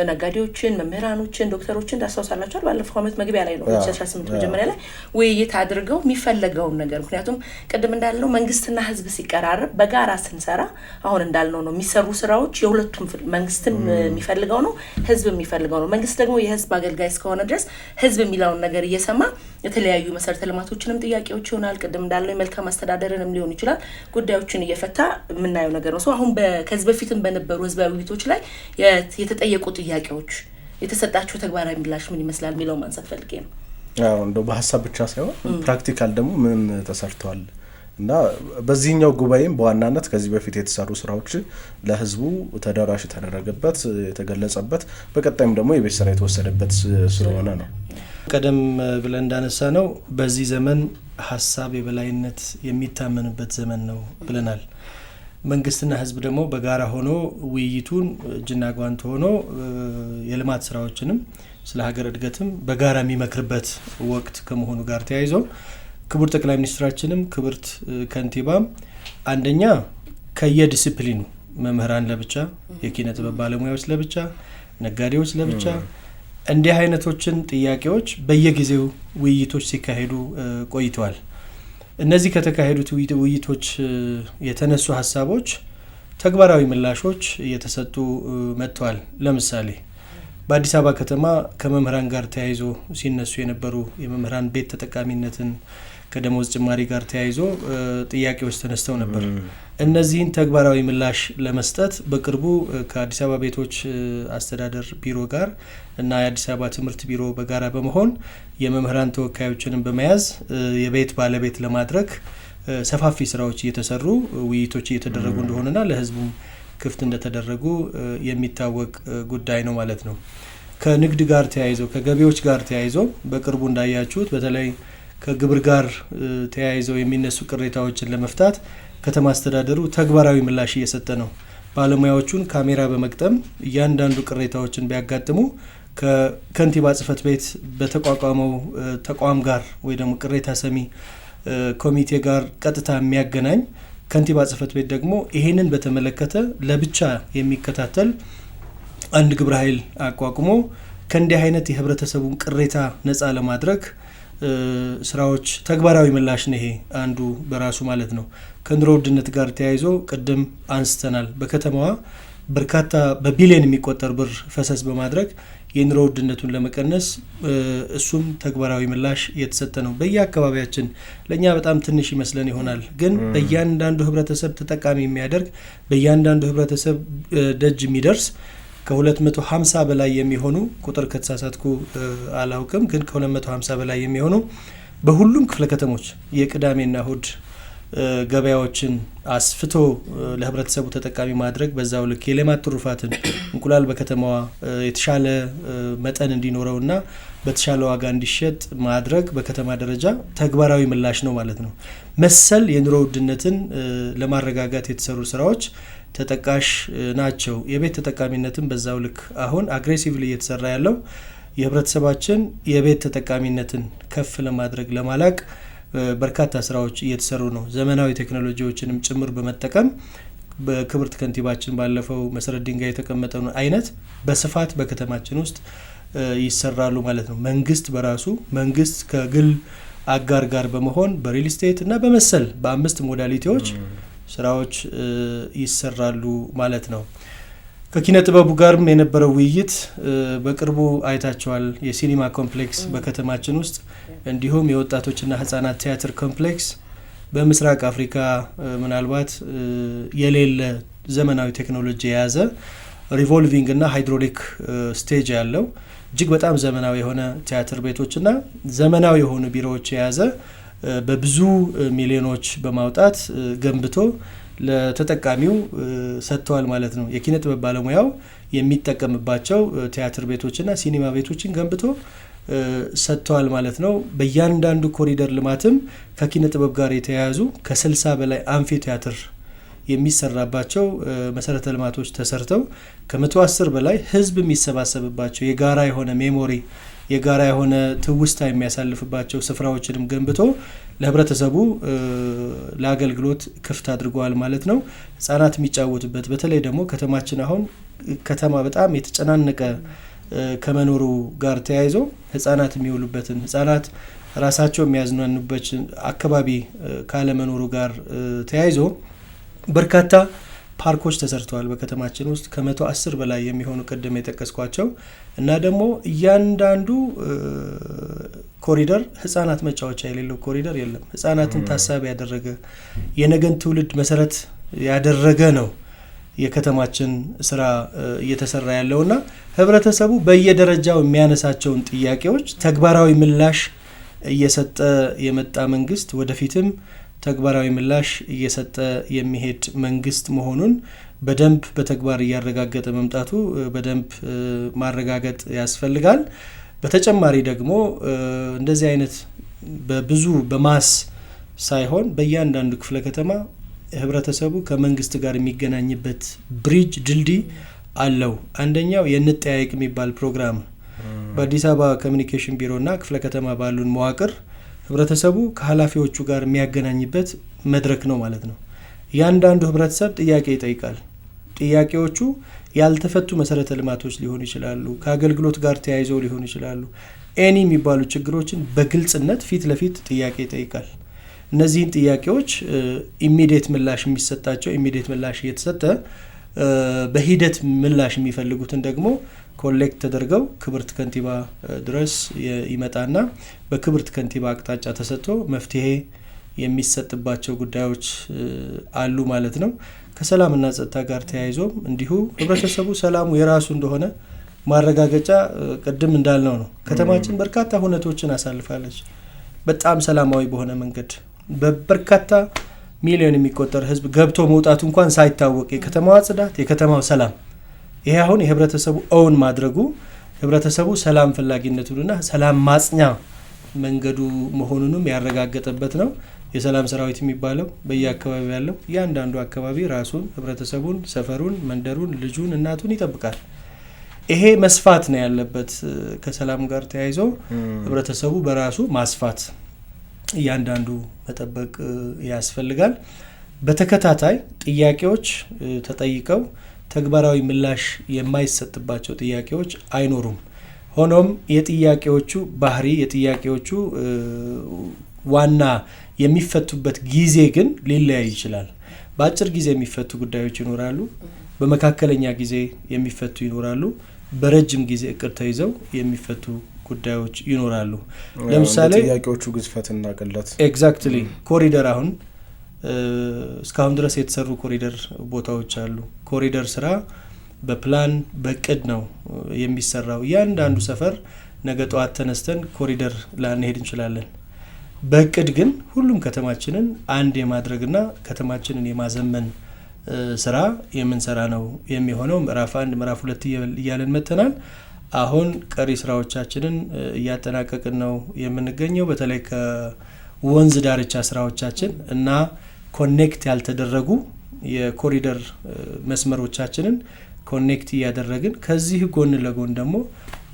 ነጋዴዎችን፣ መምህራኖችን፣ ዶክተሮችን ታስታውሳላችኋል። ባለፈው ዓመት መግቢያ ላይ ነው 2018 መጀመሪያ ላይ ውይይት አድርገው የሚፈለገውን ነገር ምክንያቱም ቅድም እንዳልነው መንግስትና ህዝብ ሲቀራረብ በጋራ ስንሰራ አሁን እንዳልነው ነው የሚሰሩ ስራዎች የሁለቱም መንግስትም የሚፈልገው ነው፣ ህዝብ የሚፈልገው ነው። መንግስት ደግሞ የህዝብ አገልጋይ እስከሆነ ድረስ ህዝብ የሚለውን ነገር እየሰማ የተለያዩ መሰረተ ልማቶችንም ጥያቄዎች ይሆናል። ቅድም እንዳለው የመልካም አስተዳደርንም ሊሆን ይችላል ጉዳዮችን እየፈታ የምናየው ነገር ነው። አሁን ከዚህ በፊትም በነበሩ ህዝባዊ ውይይቶች ላይ የተጠየቁ ጥያቄዎች የተሰጣቸው ተግባራዊ ምላሽ ምን ይመስላል የሚለው ማንሳት ፈልጌ ነው። አዎ እንደው በሀሳብ ብቻ ሳይሆን ፕራክቲካል ደግሞ ምን ተሰርቷል እና በዚህኛው ጉባኤም በዋናነት ከዚህ በፊት የተሰሩ ስራዎች ለህዝቡ ተደራሽ የተደረገበት የተገለጸበት በቀጣይም ደግሞ የቤት ስራ የተወሰደበት ስለሆነ ነው። ቀደም ብለን እንዳነሳ ነው በዚህ ዘመን ሀሳብ የበላይነት የሚታመንበት ዘመን ነው ብለናል። መንግስትና ህዝብ ደግሞ በጋራ ሆኖ ውይይቱን እጅና ጓንት ሆኖ የልማት ስራዎችንም ስለ ሀገር እድገትም በጋራ የሚመክርበት ወቅት ከመሆኑ ጋር ተያይዞ ክቡር ጠቅላይ ሚኒስትራችንም ክብርት ከንቲባም አንደኛ ከየዲሲፕሊኑ መምህራን ለብቻ፣ የኪነ ጥበብ ባለሙያዎች ለብቻ፣ ነጋዴዎች ለብቻ እንዲህ አይነቶችን ጥያቄዎች በየጊዜው ውይይቶች ሲካሄዱ ቆይተዋል። እነዚህ ከተካሄዱት ውይይቶች የተነሱ ሀሳቦች ተግባራዊ ምላሾች እየተሰጡ መጥተዋል። ለምሳሌ በአዲስ አበባ ከተማ ከመምህራን ጋር ተያይዞ ሲነሱ የነበሩ የመምህራን ቤት ተጠቃሚነትን ከደሞዝ ጭማሪ ጋር ተያይዞ ጥያቄዎች ተነስተው ነበር። እነዚህን ተግባራዊ ምላሽ ለመስጠት በቅርቡ ከአዲስ አበባ ቤቶች አስተዳደር ቢሮ ጋር እና የአዲስ አበባ ትምህርት ቢሮ በጋራ በመሆን የመምህራን ተወካዮችንም በመያዝ የቤት ባለቤት ለማድረግ ሰፋፊ ስራዎች እየተሰሩ ውይይቶች እየተደረጉ እንደሆነና ለህዝቡም ክፍት እንደተደረጉ የሚታወቅ ጉዳይ ነው ማለት ነው። ከንግድ ጋር ተያይዞ ከገቢዎች ጋር ተያይዞ በቅርቡ እንዳያችሁት በተለይ ከግብር ጋር ተያይዘው የሚነሱ ቅሬታዎችን ለመፍታት ከተማ አስተዳደሩ ተግባራዊ ምላሽ እየሰጠ ነው። ባለሙያዎቹን ካሜራ በመቅጠም እያንዳንዱ ቅሬታዎችን ቢያጋጥሙ ከከንቲባ ጽህፈት ቤት በተቋቋመው ተቋም ጋር ወይ ደግሞ ቅሬታ ሰሚ ኮሚቴ ጋር ቀጥታ የሚያገናኝ ከንቲባ ጽህፈት ቤት ደግሞ ይሄንን በተመለከተ ለብቻ የሚከታተል አንድ ግብረ ኃይል አቋቁሞ ከእንዲህ አይነት የህብረተሰቡን ቅሬታ ነፃ ለማድረግ ስራዎች ተግባራዊ ምላሽ ነው። ይሄ አንዱ በራሱ ማለት ነው። ከኑሮ ውድነት ጋር ተያይዞ ቅድም አንስተናል። በከተማዋ በርካታ በቢሊዮን የሚቆጠር ብር ፈሰስ በማድረግ የኑሮ ውድነቱን ለመቀነስ እሱም ተግባራዊ ምላሽ እየተሰጠ ነው። በየአካባቢያችን ለእኛ በጣም ትንሽ ይመስለን ይሆናል፣ ግን በእያንዳንዱ ህብረተሰብ ተጠቃሚ የሚያደርግ በእያንዳንዱ ህብረተሰብ ደጅ የሚደርስ ከ250 በላይ የሚሆኑ ቁጥር ከተሳሳትኩ አላውቅም፣ ግን ከ250 በላይ የሚሆኑ በሁሉም ክፍለ ከተሞች የቅዳሜና እሁድ ገበያዎችን አስፍቶ ለህብረተሰቡ ተጠቃሚ ማድረግ በዛው ልክ የሌማት ትሩፋትን እንቁላል በከተማዋ የተሻለ መጠን እንዲኖረውና በተሻለ ዋጋ እንዲሸጥ ማድረግ በከተማ ደረጃ ተግባራዊ ምላሽ ነው ማለት ነው። መሰል የኑሮ ውድነትን ለማረጋጋት የተሰሩ ስራዎች ተጠቃሽ ናቸው። የቤት ተጠቃሚነትን በዛው ልክ አሁን አግሬሲቭሊ እየተሰራ ያለው የህብረተሰባችን የቤት ተጠቃሚነትን ከፍ ለማድረግ ለማላቅ በርካታ ስራዎች እየተሰሩ ነው። ዘመናዊ ቴክኖሎጂዎችንም ጭምር በመጠቀም በክብርት ከንቲባችን ባለፈው መሰረት ድንጋይ የተቀመጠው አይነት በስፋት በከተማችን ውስጥ ይሰራሉ ማለት ነው። መንግስት ከግል አጋር ጋር በመሆን በሪል ስቴት እና በመሰል በ5 ሞዳሊቲዎች ስራዎች ይሰራሉ ማለት ነው። ከኪነ ጥበቡ ጋርም የነበረው ውይይት በቅርቡ አይታቸዋል። የሲኒማ ኮምፕሌክስ በከተማችን ውስጥ እንዲሁም የወጣቶችና ህጻናት ቲያትር ኮምፕሌክስ በምስራቅ አፍሪካ ምናልባት የሌለ ዘመናዊ ቴክኖሎጂ የያዘ ሪቮልቪንግ እና ሃይድሮሊክ ስቴጅ ያለው እጅግ በጣም ዘመናዊ የሆነ ቲያትር ቤቶችና ዘመናዊ የሆኑ ቢሮዎች የያዘ በብዙ ሚሊዮኖች በማውጣት ገንብቶ ለተጠቃሚው ሰጥተዋል ማለት ነው። የኪነ ጥበብ ባለሙያው የሚጠቀምባቸው ቲያትር ቤቶችና ሲኒማ ቤቶችን ገንብቶ ሰጥተዋል ማለት ነው። በእያንዳንዱ ኮሪደር ልማትም ከኪነ ጥበብ ጋር የተያያዙ ከ60 በላይ አንፊ ቲያትር የሚሰራባቸው መሰረተ ልማቶች ተሰርተው ከ110 በላይ ህዝብ የሚሰባሰብባቸው የጋራ የሆነ ሜሞሪ የጋራ የሆነ ትውስታ የሚያሳልፍባቸው ስፍራዎችንም ገንብቶ ለህብረተሰቡ ለአገልግሎት ክፍት አድርገዋል ማለት ነው። ህጻናት የሚጫወቱበት በተለይ ደግሞ ከተማችን አሁን ከተማ በጣም የተጨናነቀ ከመኖሩ ጋር ተያይዞ ህጻናት የሚውሉበትን ህጻናት ራሳቸው የሚያዝናኑበት አካባቢ ካለመኖሩ ጋር ተያይዞ በርካታ ፓርኮች ተሰርተዋል በከተማችን ውስጥ ከ110 በላይ የሚሆኑ ቀደም የጠቀስኳቸው እና ደግሞ እያንዳንዱ ኮሪደር ህጻናት መጫወቻ የሌለው ኮሪደር የለም። ህጻናትን ታሳቢ ያደረገ የነገን ትውልድ መሰረት ያደረገ ነው የከተማችን ስራ እየተሰራ ያለውና ህብረተሰቡ በየደረጃው የሚያነሳቸውን ጥያቄዎች ተግባራዊ ምላሽ እየሰጠ የመጣ መንግስት ወደፊትም ተግባራዊ ምላሽ እየሰጠ የሚሄድ መንግስት መሆኑን በደንብ በተግባር እያረጋገጠ መምጣቱ በደንብ ማረጋገጥ ያስፈልጋል። በተጨማሪ ደግሞ እንደዚህ አይነት በብዙ በማስ ሳይሆን በእያንዳንዱ ክፍለ ከተማ ህብረተሰቡ ከመንግስት ጋር የሚገናኝበት ብሪጅ ድልድይ አለው። አንደኛው የንጠያይቅ የሚባል ፕሮግራም በአዲስ አበባ ኮሚኒኬሽን ቢሮና ክፍለ ከተማ ባሉን መዋቅር ህብረተሰቡ ከኃላፊዎቹ ጋር የሚያገናኝበት መድረክ ነው ማለት ነው። እያንዳንዱ ህብረተሰብ ጥያቄ ይጠይቃል። ጥያቄዎቹ ያልተፈቱ መሰረተ ልማቶች ሊሆኑ ይችላሉ፣ ከአገልግሎት ጋር ተያይዘው ሊሆኑ ይችላሉ። ኤኒ የሚባሉ ችግሮችን በግልጽነት ፊት ለፊት ጥያቄ ይጠይቃል። እነዚህን ጥያቄዎች ኢሚዲየት ምላሽ የሚሰጣቸው ኢሚዲየት ምላሽ እየተሰጠ በሂደት ምላሽ የሚፈልጉትን ደግሞ ኮሌክት ተደርገው ክብርት ከንቲባ ድረስ ይመጣና በክብርት ከንቲባ አቅጣጫ ተሰጥቶ መፍትሄ የሚሰጥባቸው ጉዳዮች አሉ ማለት ነው። ከሰላምና ጸጥታ ጋር ተያይዞ እንዲሁ ህብረተሰቡ ሰላሙ የራሱ እንደሆነ ማረጋገጫ ቅድም እንዳልነው ነው። ከተማችን በርካታ ሁነቶችን አሳልፋለች። በጣም ሰላማዊ በሆነ መንገድ በበርካታ ሚሊዮን የሚቆጠር ህዝብ ገብቶ መውጣቱ እንኳን ሳይታወቅ የከተማዋ ጽዳት፣ የከተማው ሰላም ይሄ አሁን የህብረተሰቡ ኦውን ማድረጉ ህብረተሰቡ ሰላም ፈላጊነቱንና ሰላም ማጽኛ መንገዱ መሆኑንም ያረጋገጠበት ነው። የሰላም ሰራዊት የሚባለው በየአካባቢው ያለው እያንዳንዱ አካባቢ ራሱን፣ ህብረተሰቡን፣ ሰፈሩን፣ መንደሩን፣ ልጁን፣ እናቱን ይጠብቃል። ይሄ መስፋት ነው ያለበት። ከሰላም ጋር ተያይዞ ህብረተሰቡ በራሱ ማስፋት እያንዳንዱ መጠበቅ ያስፈልጋል። በተከታታይ ጥያቄዎች ተጠይቀው ተግባራዊ ምላሽ የማይሰጥባቸው ጥያቄዎች አይኖሩም። ሆኖም የጥያቄዎቹ ባህሪ የጥያቄዎቹ ዋና የሚፈቱበት ጊዜ ግን ሊለያይ ይችላል። በአጭር ጊዜ የሚፈቱ ጉዳዮች ይኖራሉ፣ በመካከለኛ ጊዜ የሚፈቱ ይኖራሉ፣ በረጅም ጊዜ እቅድ ተይዘው የሚፈቱ ጉዳዮች ይኖራሉ። ለምሳሌ ጥያቄዎቹ ግዝፈትና ቅለት ኤግዛክትሊ ኮሪደር አሁን እስካሁን ድረስ የተሰሩ ኮሪደር ቦታዎች አሉ። ኮሪደር ስራ በፕላን በቅድ ነው የሚሰራው። እያንዳንዱ ሰፈር ነገ ጠዋት ተነስተን ኮሪደር ላንሄድ እንችላለን። በእቅድ ግን ሁሉም ከተማችንን አንድ የማድረግና ከተማችንን የማዘመን ስራ የምንሰራ ነው የሚሆነው። ምዕራፍ 1 ምዕራፍ 2 እያለን መተናል። አሁን ቀሪ ስራዎቻችንን እያጠናቀቅን ነው የምንገኘው። በተለይ ከወንዝ ዳርቻ ስራዎቻችን እና ኮኔክት ያልተደረጉ የኮሪደር መስመሮቻችንን ኮኔክት እያደረግን ከዚህ ጎን ለጎን ደግሞ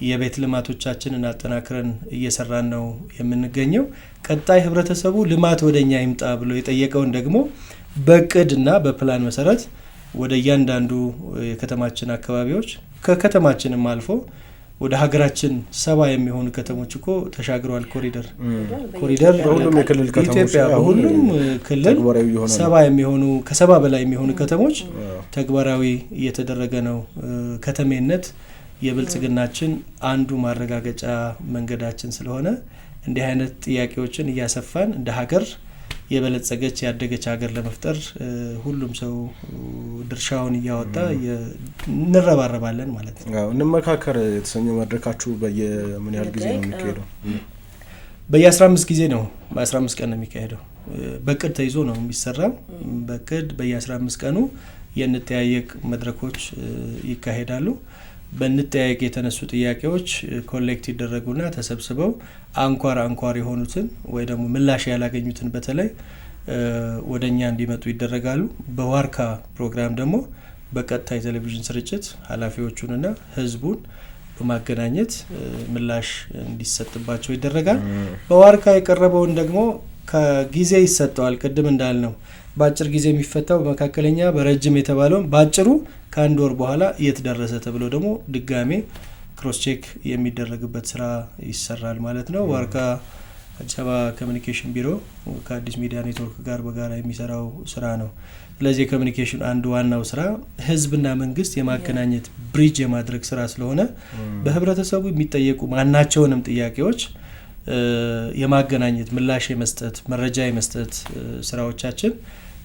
የቤት ልማቶቻችንን አጠናክረን እየሰራን ነው የምንገኘው። ቀጣይ ህብረተሰቡ ልማት ወደኛ ይምጣ ብሎ የጠየቀውን ደግሞ በእቅድና በፕላን መሰረት ወደ እያንዳንዱ የከተማችን አካባቢዎች ከከተማችንም አልፎ ወደ ሀገራችን 70 የሚሆኑ ከተሞች እኮ ተሻግረዋል። ኮሪደር በሁሉም የክልል ከተሞች ኢትዮጵያ በሁሉም ክልል 70 የሚሆኑ ከ70 በላይ የሚሆኑ ከተሞች ተግባራዊ እየተደረገ ነው። ከተሜነት የብልጽግናችን አንዱ ማረጋገጫ መንገዳችን ስለሆነ እንዲህ አይነት ጥያቄዎችን እያሰፋን እንደ ሀገር የበለጸገች ያደገች ሀገር ለመፍጠር ሁሉም ሰው ድርሻውን እያወጣ እንረባረባለን ማለት ነው። እንመካከር የተሰኘው መድረካችሁ በየምን ያህል ጊዜ ነው የሚካሄደው? በየ15 ጊዜ ነው። በ15 ቀን ነው የሚካሄደው። በቅድ ተይዞ ነው የሚሰራው። በቅድ በየ15 ቀኑ የንጠያየቅ መድረኮች ይካሄዳሉ። በንጠያየቅ የተነሱ ጥያቄዎች ኮሌክት ይደረጉና ተሰብስበው አንኳር የሆኑትን ወይ ደግሞ ምላሽ ያላገኙትን በተለይ ወደኛ እንዲመጡ ይደረጋሉ። በዋርካ ፕሮግራም ደግሞ በቀጥታ የቴሌቪዥን ስርጭት ኃላፊዎቹንና ህዝቡን በማገናኘት ምላሽ እንዲሰጥባቸው ይደረጋል። በዋርካ የቀረበውን ደግሞ ከጊዜ ይሰጠዋል። ቅድም እንዳልነው በአጭር ጊዜ የሚፈታው በመካከለኛ በረጅም የተባለው በአጭሩ ከአንድ ወር በኋላ እየተደረሰ ተብሎ ደግሞ ድጋሜ ክሮስ ቼክ የሚደረግበት ስራ ይሰራል ማለት ነው። ዋርካ አዲስ አበባ ኮሚኒኬሽን ቢሮ ከአዲስ ሚዲያ ኔትወርክ ጋር በጋራ የሚሰራው ስራ ነው። ስለዚህ የኮሚኒኬሽን አንዱ ዋናው ስራ ህዝብና መንግስት የማገናኘት ብሪጅ የማድረግ ስራ ስለሆነ በህብረተሰቡ የሚጠየቁ ማናቸውንም ጥያቄዎች የማገናኘት ምላሽ የመስጠት መረጃ የመስጠት ስራዎቻችን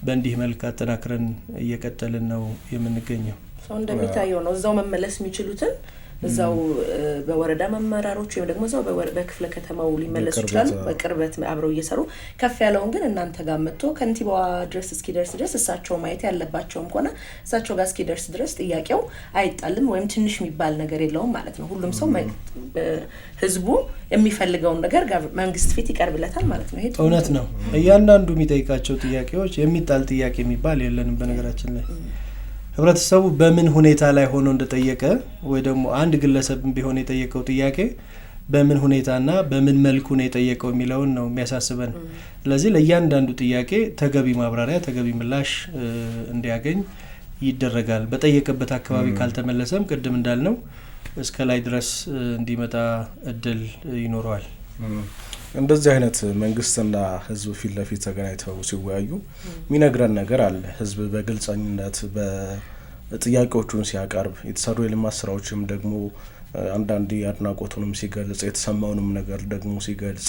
በእንዲህ መልክ አጠናክረን እየቀጠልን ነው የምንገኘው። ሰው እንደሚታየው ነው እዛው መመለስ የሚችሉትን እዛው በወረዳ መመራሮች ወይም ደግሞ እዛው በክፍለ ከተማው ሊመለሱ ይችላሉ። በቅርበት አብረው እየሰሩ ከፍ ያለውን ግን እናንተ ጋር መጥቶ ከንቲባዋ ድረስ እስኪደርስ ድረስ እሳቸው ማየት ያለባቸውም ከሆነ እሳቸው ጋር እስኪደርስ ድረስ ጥያቄው አይጣልም ወይም ትንሽ የሚባል ነገር የለውም ማለት ነው። ሁሉም ሰው ህዝቡ የሚፈልገውን ነገር መንግስት ፊት ይቀርብለታል ማለት ነው። ይሄ እውነት ነው። እያንዳንዱ የሚጠይቃቸው ጥያቄዎች የሚጣል ጥያቄ የሚባል የለንም። በነገራችን ላይ ህብረተሰቡ በምን ሁኔታ ላይ ሆኖ እንደጠየቀ ወይ ደግሞ አንድ ግለሰብ ቢሆን የጠየቀው ጥያቄ በምን ሁኔታና በምን መልኩ ነው የጠየቀው የሚለውን ነው የሚያሳስበን። ስለዚህ ለእያንዳንዱ ጥያቄ ተገቢ ማብራሪያ ተገቢ ምላሽ እንዲያገኝ ይደረጋል። በጠየቀበት አካባቢ ካልተመለሰም ቅድም እንዳልነው እስከ ላይ ድረስ እንዲመጣ እድል ይኖረዋል። እንደዚህ አይነት መንግስትና ህዝብ ፊት ለፊት ተገናኝተው ሲወያዩ የሚነግረን ነገር አለ። ህዝብ በግልጸኝነት በጥያቄዎቹን ሲያቀርብ የተሰሩ የልማት ስራዎችም ደግሞ አንዳንዴ አድናቆቱንም ሲገልጽ የተሰማውንም ነገር ደግሞ ሲገልጽ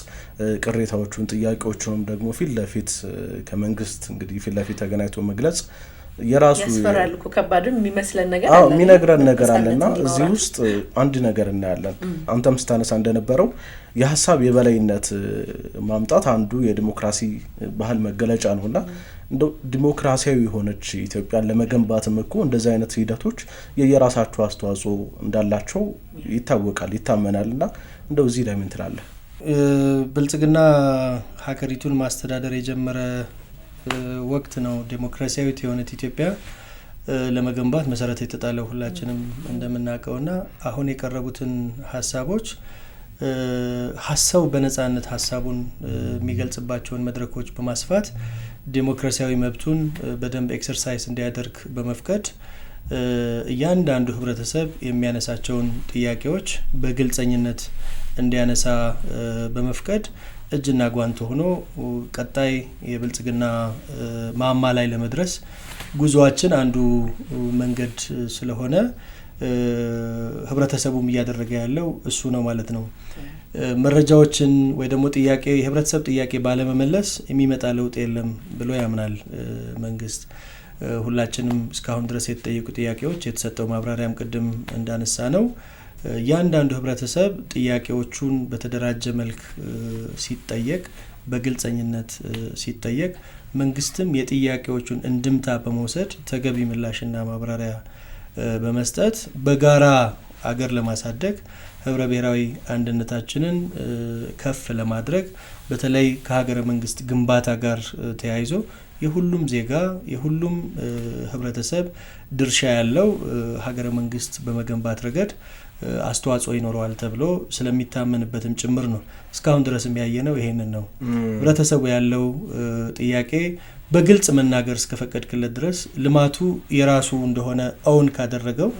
ቅሬታዎቹን ጥያቄዎቹንም ደግሞ ፊት ለፊት ከመንግስት እንግዲህ ፊት ለፊት ተገናኝቶ መግለጽ የራሱ ያስፈራል እኮ ከባድም የሚመስለን ነገር አለ። የሚነግረን ነገር አለና እዚህ ውስጥ አንድ ነገር እናያለን። አንተም ስታነሳ እንደነበረው የሀሳብ የበላይነት ማምጣት አንዱ የዲሞክራሲ ባህል መገለጫ ነውና እንደው ዲሞክራሲያዊ የሆነች ኢትዮጵያን ለመገንባትም እኮ እንደዚህ አይነት ሂደቶች የየራሳቸው አስተዋጽኦ እንዳላቸው ይታወቃል ይታመናልና እንደው እዚህ ላይ ምን ትላለህ? ብልጽግና ሀገሪቱን ማስተዳደር የጀመረ ወቅት ነው። ዲሞክራሲያዊት የሆነች ኢትዮጵያ ለመገንባት መሰረት የተጣለው ሁላችንም እንደምናውቀውና አሁን የቀረቡትን ሀሳቦች ሀሳቡ በነጻነት ሀሳቡን የሚገልጽባቸውን መድረኮች በማስፋት ዲሞክራሲያዊ መብቱን በደንብ ኤክሰርሳይዝ እንዲያደርግ በመፍቀድ እያንዳንዱ ህብረተሰብ የሚያነሳቸውን ጥያቄዎች በግልጸኝነት እንዲያነሳ በመፍቀድ እጅና ጓንት ሆኖ ቀጣይ የብልጽግና ማማ ላይ ለመድረስ ጉዞአችን አንዱ መንገድ ስለሆነ ህብረተሰቡም እያደረገ ያለው እሱ ነው ማለት ነው። መረጃዎችን ወይ ደግሞ ጥያቄ የህብረተሰብ ጥያቄ ባለመመለስ የሚመጣ ለውጥ የለም ብሎ ያምናል መንግስት። ሁላችንም እስካሁን ድረስ የተጠየቁ ጥያቄዎች የተሰጠው ማብራሪያም ቅድም እንዳነሳ ነው ያንዳንዱ ህብረተሰብ ጥያቄዎቹን በተደራጀ መልክ ሲጠየቅ በግልጸኝነት ሲጠየቅ መንግስትም የጥያቄዎቹን እንድምታ በመውሰድ ተገቢ ምላሽና ማብራሪያ በመስጠት በጋራ አገር ለማሳደግ ህብረ ብሔራዊ አንድነታችንን ከፍ ለማድረግ በተለይ ከሀገረ መንግስት ግንባታ ጋር ተያይዞ የሁሉም ዜጋ የሁሉም ህብረተሰብ ድርሻ ያለው ሀገረ መንግስት በመገንባት ረገድ አስተዋጽኦ ይኖረዋል ተብሎ ስለሚታመንበትም ጭምር ነው። እስካሁን ድረስ የሚያየነው ይሄንን ነው። ህብረተሰቡ ያለው ጥያቄ በግልጽ መናገር እስከፈቀድክለት ድረስ ልማቱ የራሱ እንደሆነ አውን ካደረገው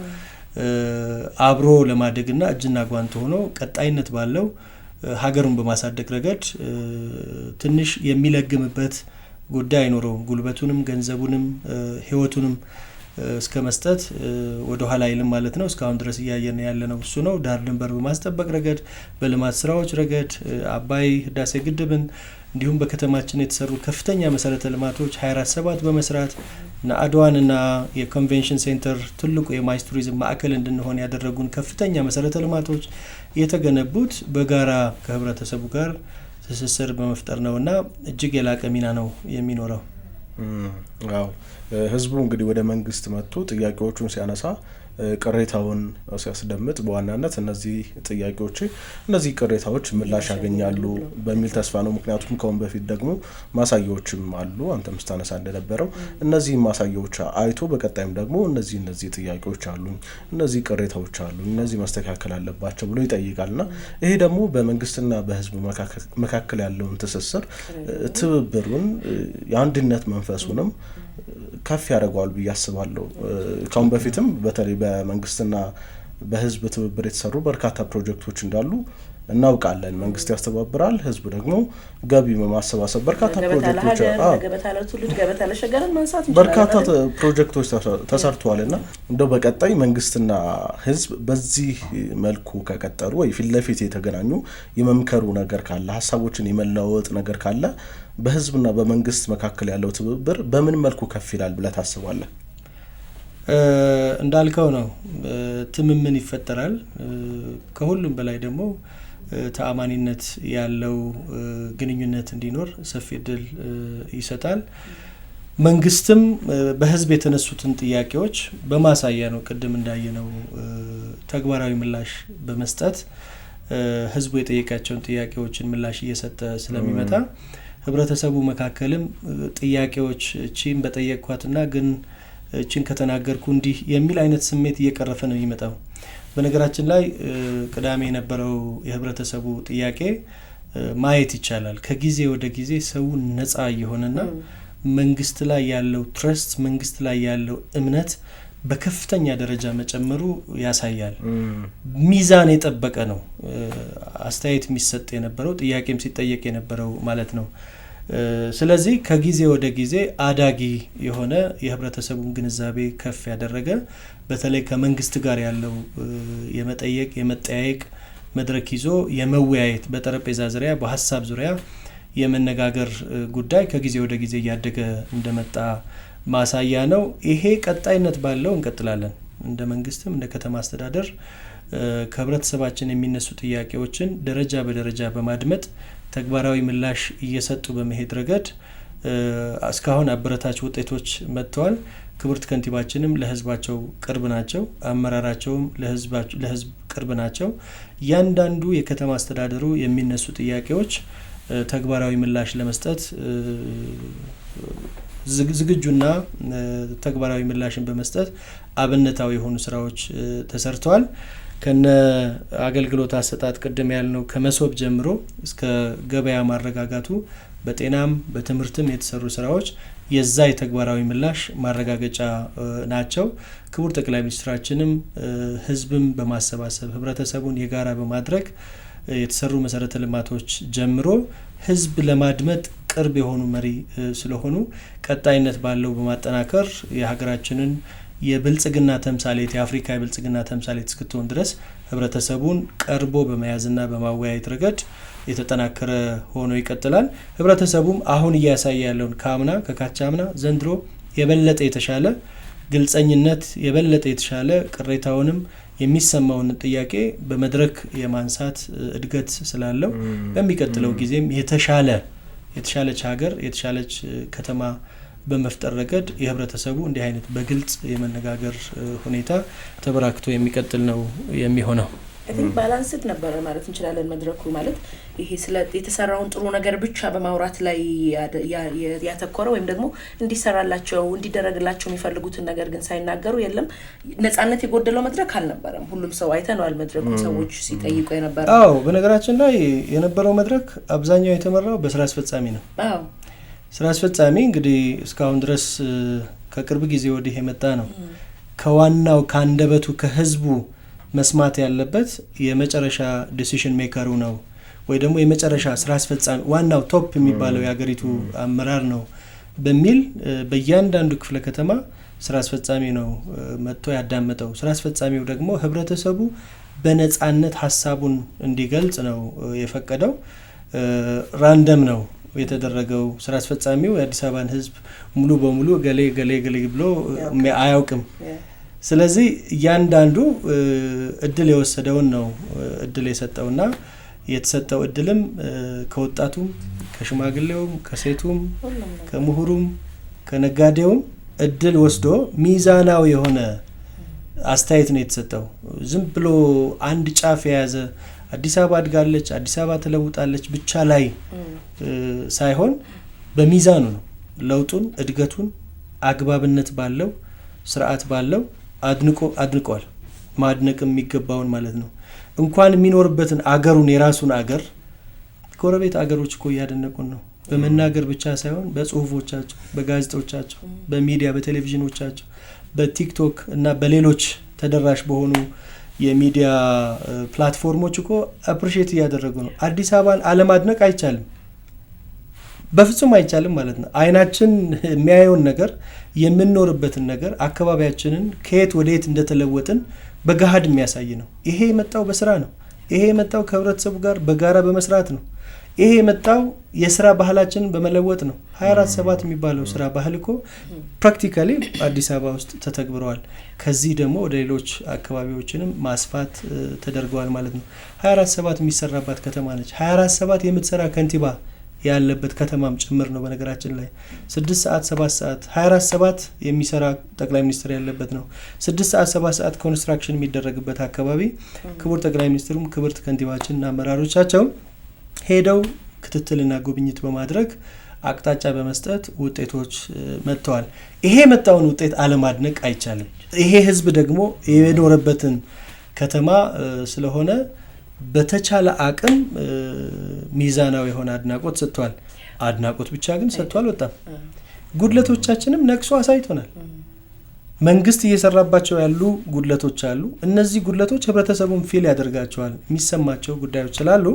አብሮ ለማደግና እጅና ጓንት ሆኖ ቀጣይነት ባለው ሀገሩን በማሳደግ ረገድ ትንሽ የሚለግምበት ጉዳይ አይኖረውም። ጉልበቱንም ገንዘቡንም ህይወቱንም እስከ መስጠት ወደ ኋላ አይልም ማለት ነው። እስካሁን ድረስ እያየን ያለነው እሱ ነው። ዳር ድንበር በማስጠበቅ ረገድ በልማት ስራዎች ረገድ አባይ ህዳሴ ግድብን እንዲሁም በከተማችን የተሰሩ ከፍተኛ መሰረተ ልማቶች 24/7 በመስራት አድዋንና የኮንቬንሽን ሴንተር ትልቁ የማይስ ቱሪዝም ማዕከል እንድንሆን ያደረጉን ከፍተኛ መሰረተ ልማቶች የተገነቡት በጋራ ከህብረተሰቡ ጋር ትስስር በመፍጠር ነውና እጅግ የላቀ ሚና ነው የሚኖረው። አዎ ህዝቡ እንግዲህ ወደ መንግስት መጥቶ ጥያቄዎቹን ሲያነሳ ቅሬታውን ሲያስደምጥ በዋናነት እነዚህ ቅሬታዎች ምላሽ ያገኛሉ በሚል ተስፋ ነው። ምክንያቱም ከአሁን በፊት ደግሞ ማሳያዎችም አሉ አንተም ስታነሳ እንደነበረው እነዚህ ማሳያዎች አይቶ በቀጣይም ደግሞ እነዚህ ጥያቄዎች አሉኝ እነዚህ ቅሬታዎች አሉኝ እነዚህ መስተካከል አለባቸው ብሎ ይጠይቃልና ይሄ ደግሞ በመንግስትና በህዝብ መካከል ያለውን ትስስር ትብብሩን የአንድነት መንፈሱንም ከፍ ያደርገዋል ብዬ አስባለሁ። ካሁን በፊትም በተለይ በመንግስትና በህዝብ ትብብር የተሰሩ በርካታ ፕሮጀክቶች እንዳሉ እናውቃለን። መንግስት ያስተባብራል፣ ህዝብ ደግሞ ገቢ በማሰባሰብ በርካታ ፕሮጀክቶች ተሰርተዋልና እንደው በቀጣይ መንግስትና ህዝብ በዚህ መልኩ ከቀጠሉ ወይ ፊት ለፊት የተገናኙ የመምከሩ ነገር ካለ ሀሳቦችን የመለዋወጥ ነገር ካለ በህዝብና በመንግስት መካከል ያለው ትብብር በምን መልኩ ከፍ ይላል ብለህ ታስባለህ? እንዳልከው ነው ትምምን ይፈጠራል። ከሁሉም በላይ ደግሞ ተአማኒነት ያለው ግንኙነት እንዲኖር ሰፊ እድል ይሰጣል። መንግስትም በህዝብ የተነሱትን ጥያቄዎች በማሳያ ነው ቅድም እንዳየነው ተግባራዊ ምላሽ በመስጠት ህዝቡ የጠየቃቸውን ጥያቄዎችን ምላሽ እየሰጠ ስለሚመጣ ህብረተሰቡ መካከልም ጥያቄዎች እቺን በጠየቅኳትና ግን እቺን ከተናገርኩ እንዲህ የሚል አይነት ስሜት እየቀረፈ ነው የሚመጣው። በነገራችን ላይ ቅዳሜ የነበረው የህብረተሰቡ ጥያቄ ማየት ይቻላል። ከጊዜ ወደ ጊዜ ሰው ነፃ እየሆነና መንግስት ላይ ያለው ትረስት መንግስት ላይ ያለው እምነት በከፍተኛ ደረጃ መጨመሩ ያሳያል። ሚዛን የጠበቀ ነው አስተያየት የሚሰጥ የነበረው ጥያቄም ሲጠየቅ የነበረው ማለት ነው። ስለዚህ ከጊዜ ወደ ጊዜ አዳጊ የሆነ የህብረተሰቡን ግንዛቤ ከፍ ያደረገ በተለይ ከመንግስት ጋር ያለው የመጠየቅ የመጠያየቅ መድረክ ይዞ የመወያየት በጠረጴዛ ዙሪያ በሀሳብ ዙሪያ የመነጋገር ጉዳይ ከጊዜ ወደ ጊዜ እያደገ እንደመጣ ማሳያ ነው። ይሄ ቀጣይነት ባለው እንቀጥላለን። እንደ መንግስትም እንደ ከተማ አስተዳደር ከህብረተሰባችን የሚነሱ ጥያቄዎችን ደረጃ በደረጃ በማድመጥ ተግባራዊ ምላሽ እየሰጡ በመሄድ ረገድ እስካሁን አበረታች ውጤቶች መጥተዋል። ክብርት ከንቲባችንም ለህዝባቸው ቅርብ ናቸው። አመራራቸውም ለህዝብ ቅርብ ናቸው። እያንዳንዱ የከተማ አስተዳደሩ የሚነሱ ጥያቄዎች ተግባራዊ ምላሽ ለመስጠት ዝግጁና ተግባራዊ ምላሽን በመስጠት አብነታዊ የሆኑ ስራዎች ተሰርተዋል። ከነ አገልግሎት አሰጣጥ ቅድም ያልነው ከመሶብ ጀምሮ እስከ ገበያ ማረጋጋቱ በጤናም በትምህርትም የተሰሩ ስራዎች የዛ የተግባራዊ ምላሽ ማረጋገጫ ናቸው። ክቡር ጠቅላይ ሚኒስትራችንም ህዝብም በማሰባሰብ ህብረተሰቡን የጋራ በማድረግ የተሰሩ መሰረተ ልማቶች ጀምሮ ህዝብ ለማድመጥ ቅርብ የሆኑ መሪ ስለሆኑ ቀጣይነት ባለው በማጠናከር የሀገራችንን የብልጽግና ተምሳሌት የአፍሪካ የብልጽግና ተምሳሌት እስክትሆን ድረስ ህብረተሰቡን ቀርቦ በመያዝና በማወያየት ረገድ የተጠናከረ ሆኖ ይቀጥላል። ህብረተሰቡም አሁን እያሳየ ያለውን ከአምና ከካቻምና ዘንድሮ የበለጠ የተሻለ ግልጸኝነት የበለጠ የተሻለ ቅሬታውንም የሚሰማውን ጥያቄ በመድረክ የማንሳት እድገት ስላለው በሚቀጥለው ጊዜም የተሻለች ሀገር የተሻለች ከተማ በመፍጠር ረገድ የህብረተሰቡ እንዲህ አይነት በግልጽ የመነጋገር ሁኔታ ተበራክቶ የሚቀጥል ነው የሚሆነው። አይ ቲንክ ባላንስድ ነበር ማለት እንችላለን። መድረኩ ማለት ይሄ ስለ የተሰራውን ጥሩ ነገር ብቻ በማውራት ላይ ያተኮረ ወይም ደግሞ እንዲሰራላቸው እንዲደረግላቸው የሚፈልጉትን ነገር ግን ሳይናገሩ የለም ነጻነት የጎደለው መድረክ አልነበረም። ሁሉም ሰው አይተናል መድረኩ ሰዎች ሲጠይቁ የነበረው። አዎ በነገራችን ላይ የነበረው መድረክ አብዛኛው የተመራው በስራ አስፈጻሚ ነው። አዎ ስራ አስፈጻሚ እንግዲህ እስካሁን ድረስ ከቅርብ ጊዜ ወዲህ የመጣ ነው። ከዋናው ካንደበቱ ከህዝቡ መስማት ያለበት የመጨረሻ ዲሲሽን ሜከሩ ነው ወይ ደግሞ የመጨረሻ ስራ አስፈጻሚ ዋናው ቶፕ የሚባለው የሀገሪቱ አመራር ነው በሚል በእያንዳንዱ ክፍለ ከተማ ስራ አስፈጻሚ ነው መጥቶ ያዳመጠው። ስራ አስፈጻሚው ደግሞ ህብረተሰቡ በነጻነት ሀሳቡን እንዲገልጽ ነው የፈቀደው። ራንደም ነው የተደረገው። ስራ አስፈጻሚው የአዲስ አበባን ህዝብ ሙሉ በሙሉ ገሌ ብሎ አያውቅም። ስለዚህ እያንዳንዱ እድል የወሰደውን ነው እድል የሰጠውና የተሰጠው እድልም ከወጣቱም ከሽማግሌውም ከሴቱም ከምሁሩም ከነጋዴውም እድል ወስዶ ሚዛናዊ የሆነ አስተያየት ነው የተሰጠው። ዝም ብሎ አንድ ጫፍ የያዘ አዲስ አበባ አድጋለች፣ አዲስ አበባ ተለውጣለች ብቻ ላይ ሳይሆን በሚዛኑ ነው ለውጡን እድገቱን አግባብነት ባለው ስርዓት ባለው አድንቋል። ማድነቅ የሚገባውን ማለት ነው። እንኳን የሚኖርበትን አገሩን የራሱን አገር ጎረቤት አገሮች እኮ እያደነቁን ነው። በመናገር ብቻ ሳይሆን በጽሁፎቻቸው፣ በጋዜጦቻቸው፣ በሚዲያ በቴሌቪዥኖቻቸው፣ በቲክቶክ እና በሌሎች ተደራሽ በሆኑ የሚዲያ ፕላትፎርሞች እኮ አፕሪሺየት እያደረጉ ነው። አዲስ አበባን አለማድነቅ አይቻልም፣ በፍጹም አይቻልም ማለት ነው። አይናችን የሚያየውን ነገር የምንኖርበትን ነገር አካባቢያችንን ከየት ወደየት እንደተለወጥን በገሃድ የሚያሳይ ነው። ይሄ የመጣው በስራ ነው። ይሄ የመጣው ከህብረተሰቡ ጋር በጋራ በመስራት ነው። ይሄ የመጣው የስራ ባህላችንን በመለወጥ ነው። 24/7 የሚባለው ስራ ባህል እኮ ፕራክቲካሊ አዲስ አበባ ውስጥ ተተግብረዋል። ከዚህ ደግሞ ወደ ሌሎች አካባቢዎችንም ማስፋት ተደርገዋል ማለት ነው። 24/7 የሚሰራባት ከተማ ነች። 24/7 የምትሰራ ከንቲባ ያለበት ከተማም ጭምር ነው። በነገራችን ላይ 6 ሰዓት 7 ሰዓት 24/7 የሚሰራ ጠቅላይ ሚኒስትር ያለበት ነው። 6 ሰዓት 7 ሰዓት ኮንስትራክሽን የሚደረግበት አካባቢ ክቡር ጠቅላይ ሚኒስትሩም ክብርት ከንቲባችንና አመራሮቻቸው ሄደው ክትትልና ጉብኝት በማድረግ አቅጣጫ በመስጠት ውጤቶች መጥተዋል። ይሄ የመጣውን ውጤት አለማድነቅ አይቻልም። ይሄ ህዝብ ደግሞ የኖረበትን ከተማ ስለሆነ በተቻለ አቅም ሚዛናዊ የሆነ አድናቆት ሰጥቷል። አድናቆት ብቻ ግን ሰጥቷል በጣም ጉድለቶቻችንም ነቅሶ አሳይቶናል። መንግስት እየሰራባቸው ያሉ ጉድለቶች አሉ። እነዚህ ጉድለቶች ህብረተሰቡን ፊል ያደርጋቸዋል። የሚሰማቸው ጉዳዮች ስላሉ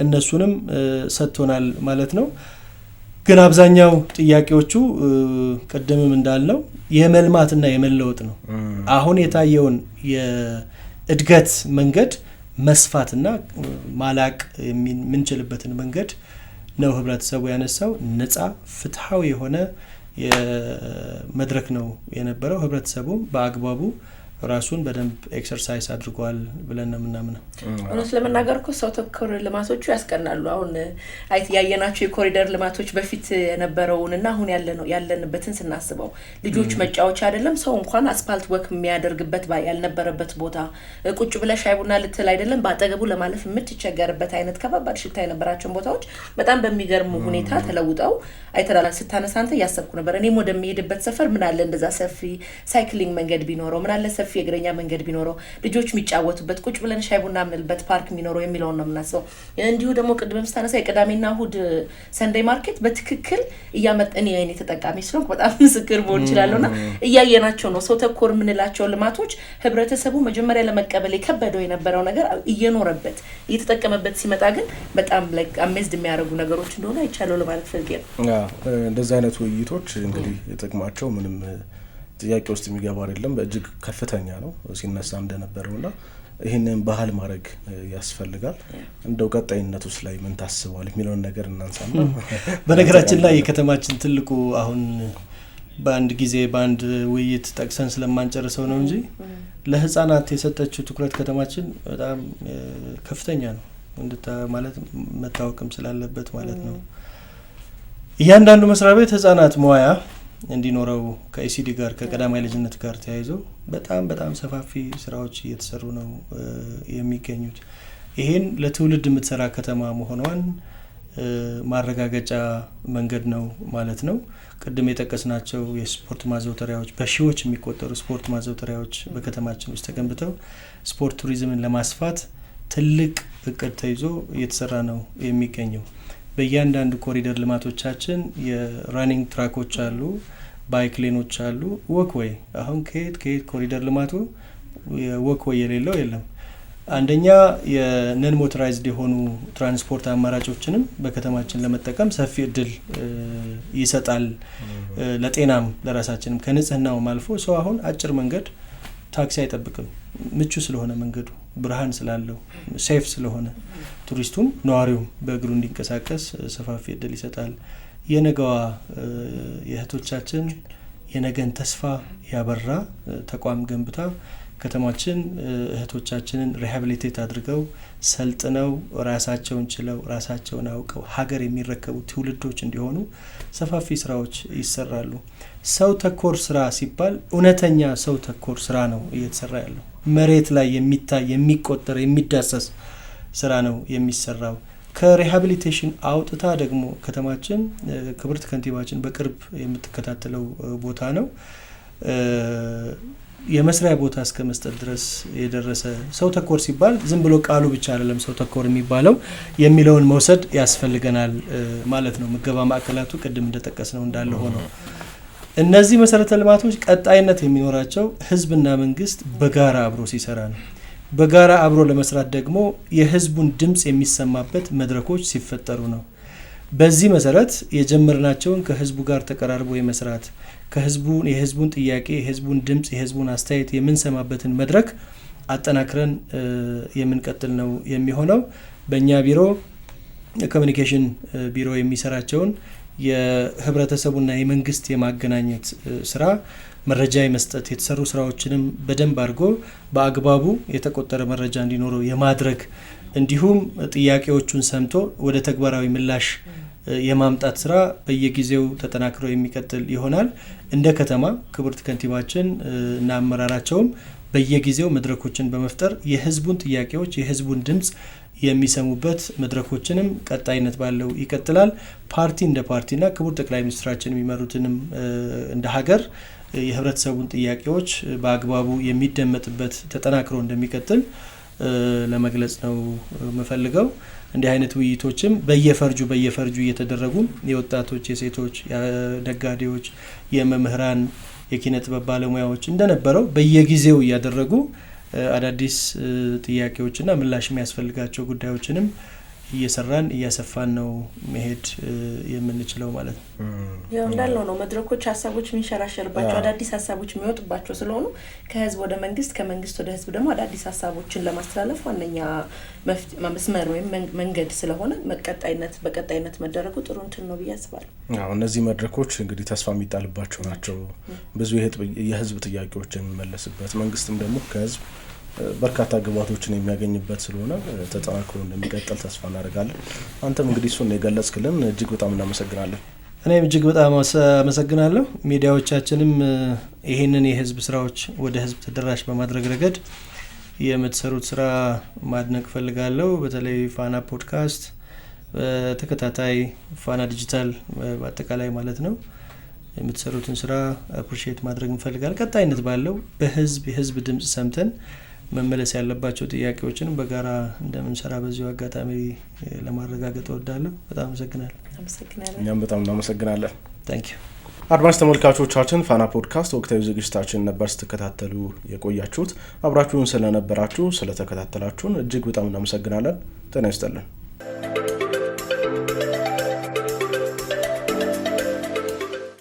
እነሱንም ሰጥቶናል ማለት ነው። ግን አብዛኛው ጥያቄዎቹ ቀደምም እንዳልነው የመልማትና የመለወጥ ነው። አሁን የታየውን የእድገት መንገድ መስፋትና ማላቅ የምንችልበትን መንገድ ነው ህብረተሰቡ ያነሳው። ነጻ ፍትሃዊ የሆነ የመድረክ ነው የነበረው። ህብረተሰቡም በአግባቡ ራሱን በደንብ ኤክሰርሳይዝ አድርጓል ብለን ነው የምናምነው። እውነት ለመናገር እኮ ሰው ተኮር ልማቶቹ ያስቀናሉ። አሁን ያየናቸው የኮሪደር ልማቶች በፊት የነበረውንና አሁን ያለንበትን ስናስበው ልጆች መጫወቻ አይደለም ሰው እንኳን አስፓልት ወክ የሚያደርግበት ያልነበረበት ቦታ ቁጭ ብለሽ ሻይ ቡና ልትል አይደለም በአጠገቡ ለማለፍ የምትቸገርበት አይነት ከባባድ ሽታ የነበራቸውን ቦታዎች በጣም በሚገርም ሁኔታ ተለውጠው አይተናል። ስታነሳ አንተ ያሰብኩ ነበር እኔም ወደሚሄድበት ሰፈር ምን አለ እንደዛ ሰፊ ሳይክሊንግ መንገድ ቢኖረው ምን አለ ሰፊ የእግረኛ መንገድ ቢኖረው ልጆች የሚጫወቱበት ቁጭ ብለን ሻይ ቡና የምንልበት ፓርክ የሚኖረው የሚለውን ነው የምናስበው። እንዲሁ ደግሞ ቅድም ስታነሳ የቅዳሜና እሁድ ሰንዴይ ማርኬት በትክክል እያመጣን የኔ ተጠቃሚ ስለሆንኩ በጣም ምስክር መሆን ይችላልና እያየናቸው ነው። ሰው ተኮር የምንላቸው ልማቶች ህብረተሰቡ መጀመሪያ ለመቀበል የከበደው የነበረው ነገር እየኖረበት እየተጠቀመበት ሲመጣ ግን በጣም ላይክ አሜዝድ የሚያደርጉ ነገሮች እንደሆነ አይቻለው ለማለት ፈልጌ ነው። እንደዚህ አይነት ውይይቶች እንግዲህ የጥቅማቸው ምንም ጥያቄ ውስጥ የሚገባ አይደለም። በእጅግ ከፍተኛ ነው ሲነሳ እንደነበረውና ይህንን ባህል ማድረግ ያስፈልጋል። እንደው ቀጣይነቱስ ላይ ምን ታስባል የሚለውን ነገር እናንሳና በነገራችን ላይ የከተማችን ትልቁ አሁን በአንድ ጊዜ በአንድ ውይይት ጠቅሰን ስለማንጨርሰው ነው እንጂ ለህፃናት የሰጠችው ትኩረት ከተማችን በጣም ከፍተኛ ነው ማለት መታወቅም ስላለበት ማለት ነው። እያንዳንዱ መስሪያ ቤት ህፃናት መዋያ እንዲኖረው ከኢሲዲ ጋር ከቀዳማይ ልጅነት ጋር ተያይዞ በጣም ሰፋፊ ስራዎች እየተሰሩ ነው የሚገኙት። ይሄን ለትውልድ የምትሰራ ከተማ መሆኗን ማረጋገጫ መንገድ ነው ማለት ነው። ቅድም የጠቀስናቸው የስፖርት ማዘውተሪያዎች በሺዎች የሚቆጠሩ ስፖርት ማዘውተሪያዎች በከተማችን ውስጥ ተገንብተው ስፖርት ቱሪዝምን ለማስፋት ትልቅ እቅድ ተይዞ እየተሰራ ነው የሚገኘው። በእያንዳንዱ ኮሪደር ልማቶቻችን የራኒንግ ትራኮች አሉ፣ ባይክ ሌኖች አሉ፣ ወክዌይ አሁን ከየት ኮሪደር ልማቱ ወክዌይ የሌለው የለም። አንደኛ የነን ሞተራይዝድ የሆኑ ትራንስፖርት አማራጮችንም በከተማችን ለመጠቀም ሰፊ እድል ይሰጣል። ለጤናም ለራሳችንም ከንጽህናውም አልፎ ሰው አሁን አጭር መንገድ ታክሲ አይጠብቅም። ምቹ ስለሆነ መንገዱ ብርሃን ስላለው ሴፍ ስለሆነ ቱሪስቱም ነዋሪውም በእግሩ እንዲንቀሳቀስ ሰፋፊ እድል ይሰጣል። የነገዋ የእህቶቻችን የነገን ተስፋ ያበራ ተቋም ገንብታ ከተማችን እህቶቻችንን ሪሃቢሊቴት አድርገው ሰልጥነው ራሳቸውን ችለው ራሳቸውን አውቀው ሀገር የሚረከቡ ትውልዶች እንዲሆኑ ሰፋፊ ስራዎች ይሰራሉ። ሰው ተኮር ስራ ሲባል እውነተኛ ሰው ተኮር ስራ ነው እየተሰራ ያለው። መሬት ላይ የሚታይ የሚቆጠር የሚዳሰስ ስራ ነው የሚሰራው። ከሪሃቢሊቴሽን አውጥታ ደግሞ ከተማችን ክብርት ከንቲባችን በቅርብ የምትከታተለው ቦታ ነው። የመስሪያ ቦታ እስከ መስጠት ድረስ የደረሰ ሰው ተኮር ሲባል ዝም ብሎ ቃሉ ብቻ አይደለም ሰው ተኮር የሚባለው የሚለውን መውሰድ ያስፈልገናል ማለት ነው። ምገባ ማዕከላቱ ቅድም እንደጠቀስነው እንዳለ ሆኖ እነዚህ መሰረተ ልማቶች ቀጣይነት የሚኖራቸው ህዝብና መንግስት በጋራ አብሮ ሲሰራ ነው። በጋራ አብሮ ለመስራት ደግሞ የህዝቡን ድምጽ የሚሰማበት መድረኮች ሲፈጠሩ ነው። በዚህ መሰረት የጀመርናቸውን ከህዝቡ ጋር ተቀራርቦ የመስራት የህዝቡን ጥያቄ የህዝቡን ድምጽ የህዝቡን አስተያየት የምንሰማበትን መድረክ አጠናክረን የምንቀጥል ነው የሚሆነው። በእኛ ቢሮ ኮሚኒኬሽን ቢሮ የሚሰራቸውን የህብረተሰቡና የመንግስት የማገናኘት ስራ መረጃ የመስጠት የተሰሩ ስራዎችንም በደንብ አድርጎ በአግባቡ የተቆጠረ መረጃ እንዲኖረው የማድረግ እንዲሁም ጥያቄዎቹን ሰምቶ ወደ ተግባራዊ ምላሽ የማምጣት ስራ በየጊዜው ተጠናክሮ የሚቀጥል ይሆናል። እንደ ከተማ ክብርት ከንቲባችን እና አመራራቸውም በየጊዜው መድረኮችን በመፍጠር የህዝቡን ጥያቄዎች የህዝቡን ድምጽ የሚሰሙበት መድረኮችንም ቀጣይነት ባለው ይቀጥላል። ፓርቲ እንደ ፓርቲና ክቡር ጠቅላይ ሚኒስትራችን የሚመሩትንም እንደ ሀገር የህብረተሰቡን ጥያቄዎች በአግባቡ የሚደመጥበት ተጠናክሮ እንደሚቀጥል ለመግለጽ ነው የምፈልገው። እንዲህ አይነት ውይይቶችም በየፈርጁ እየተደረጉ የወጣቶች፣ የሴቶች፣ የነጋዴዎች፣ የመምህራን፣ የኪነ ጥበብ ባለሙያዎች እንደነበረው በየጊዜው እያደረጉ አዳዲስ ጥያቄዎችና ምላሽ የሚያስፈልጋቸው ጉዳዮችንም እየሰራን እያሰፋን ነው መሄድ የምንችለው ማለት ነው። ያው እንዳለው ነው መድረኮች ሀሳቦች የሚንሸራሸርባቸው አዳዲስ ሀሳቦች የሚወጡባቸው ስለሆኑ ከህዝብ ወደ መንግስት ከመንግስት ወደ ህዝብ ደግሞ አዳዲስ ሀሳቦችን ለማስተላለፍ ዋነኛ መስመር ወይም መንገድ ስለሆነ በቀጣይነት መደረጉ ጥሩ እንትን ነው ብዬ አስባለሁ። አዎ እነዚህ መድረኮች እንግዲህ ተስፋ የሚጣልባቸው ናቸው። ብዙ የህዝብ ጥያቄዎችን የሚመለስበት መንግስትም ደግሞ ከህዝብ በርካታ ግባቶችን የሚያገኝበት ስለሆነ ተጠናክሮ እንደሚቀጥል ተስፋ እናደርጋለን። አንተም እንግዲህ እሱን የገለጽክልን እጅግ በጣም እናመሰግናለን። እኔም እጅግ በጣም አመሰግናለሁ። ሚዲያዎቻችንም ይህንን የህዝብ ስራዎች ወደ ህዝብ ተደራሽ በማድረግ ረገድ የምትሰሩት ስራ ማድነቅ ፈልጋለሁ። በተለይ ፋና ፖድካስት፣ ተከታታይ ፋና ዲጂታል በአጠቃላይ ማለት ነው የምትሰሩትን ስራ አፕሪሺየት ማድረግ እንፈልጋለን። ቀጣይነት ባለው የህዝብ ድምጽ ሰምተን መመለስ ያለባቸው ጥያቄዎችን በጋራ እንደምንሰራ በዚሁ አጋጣሚ ለማረጋገጥ እወዳለሁ። በጣም አመሰግናለሁ። እኛም በጣም እናመሰግናለን። ታንኪዩ። አድማጭ ተመልካቾቻችን ፋና ፖድካስት ወቅታዊ ዝግጅታችን ነበር ስትከታተሉ የቆያችሁት። አብራችሁን ስለነበራችሁ ስለተከታተላችሁን እጅግ በጣም እናመሰግናለን። ጤና ይስጥልን።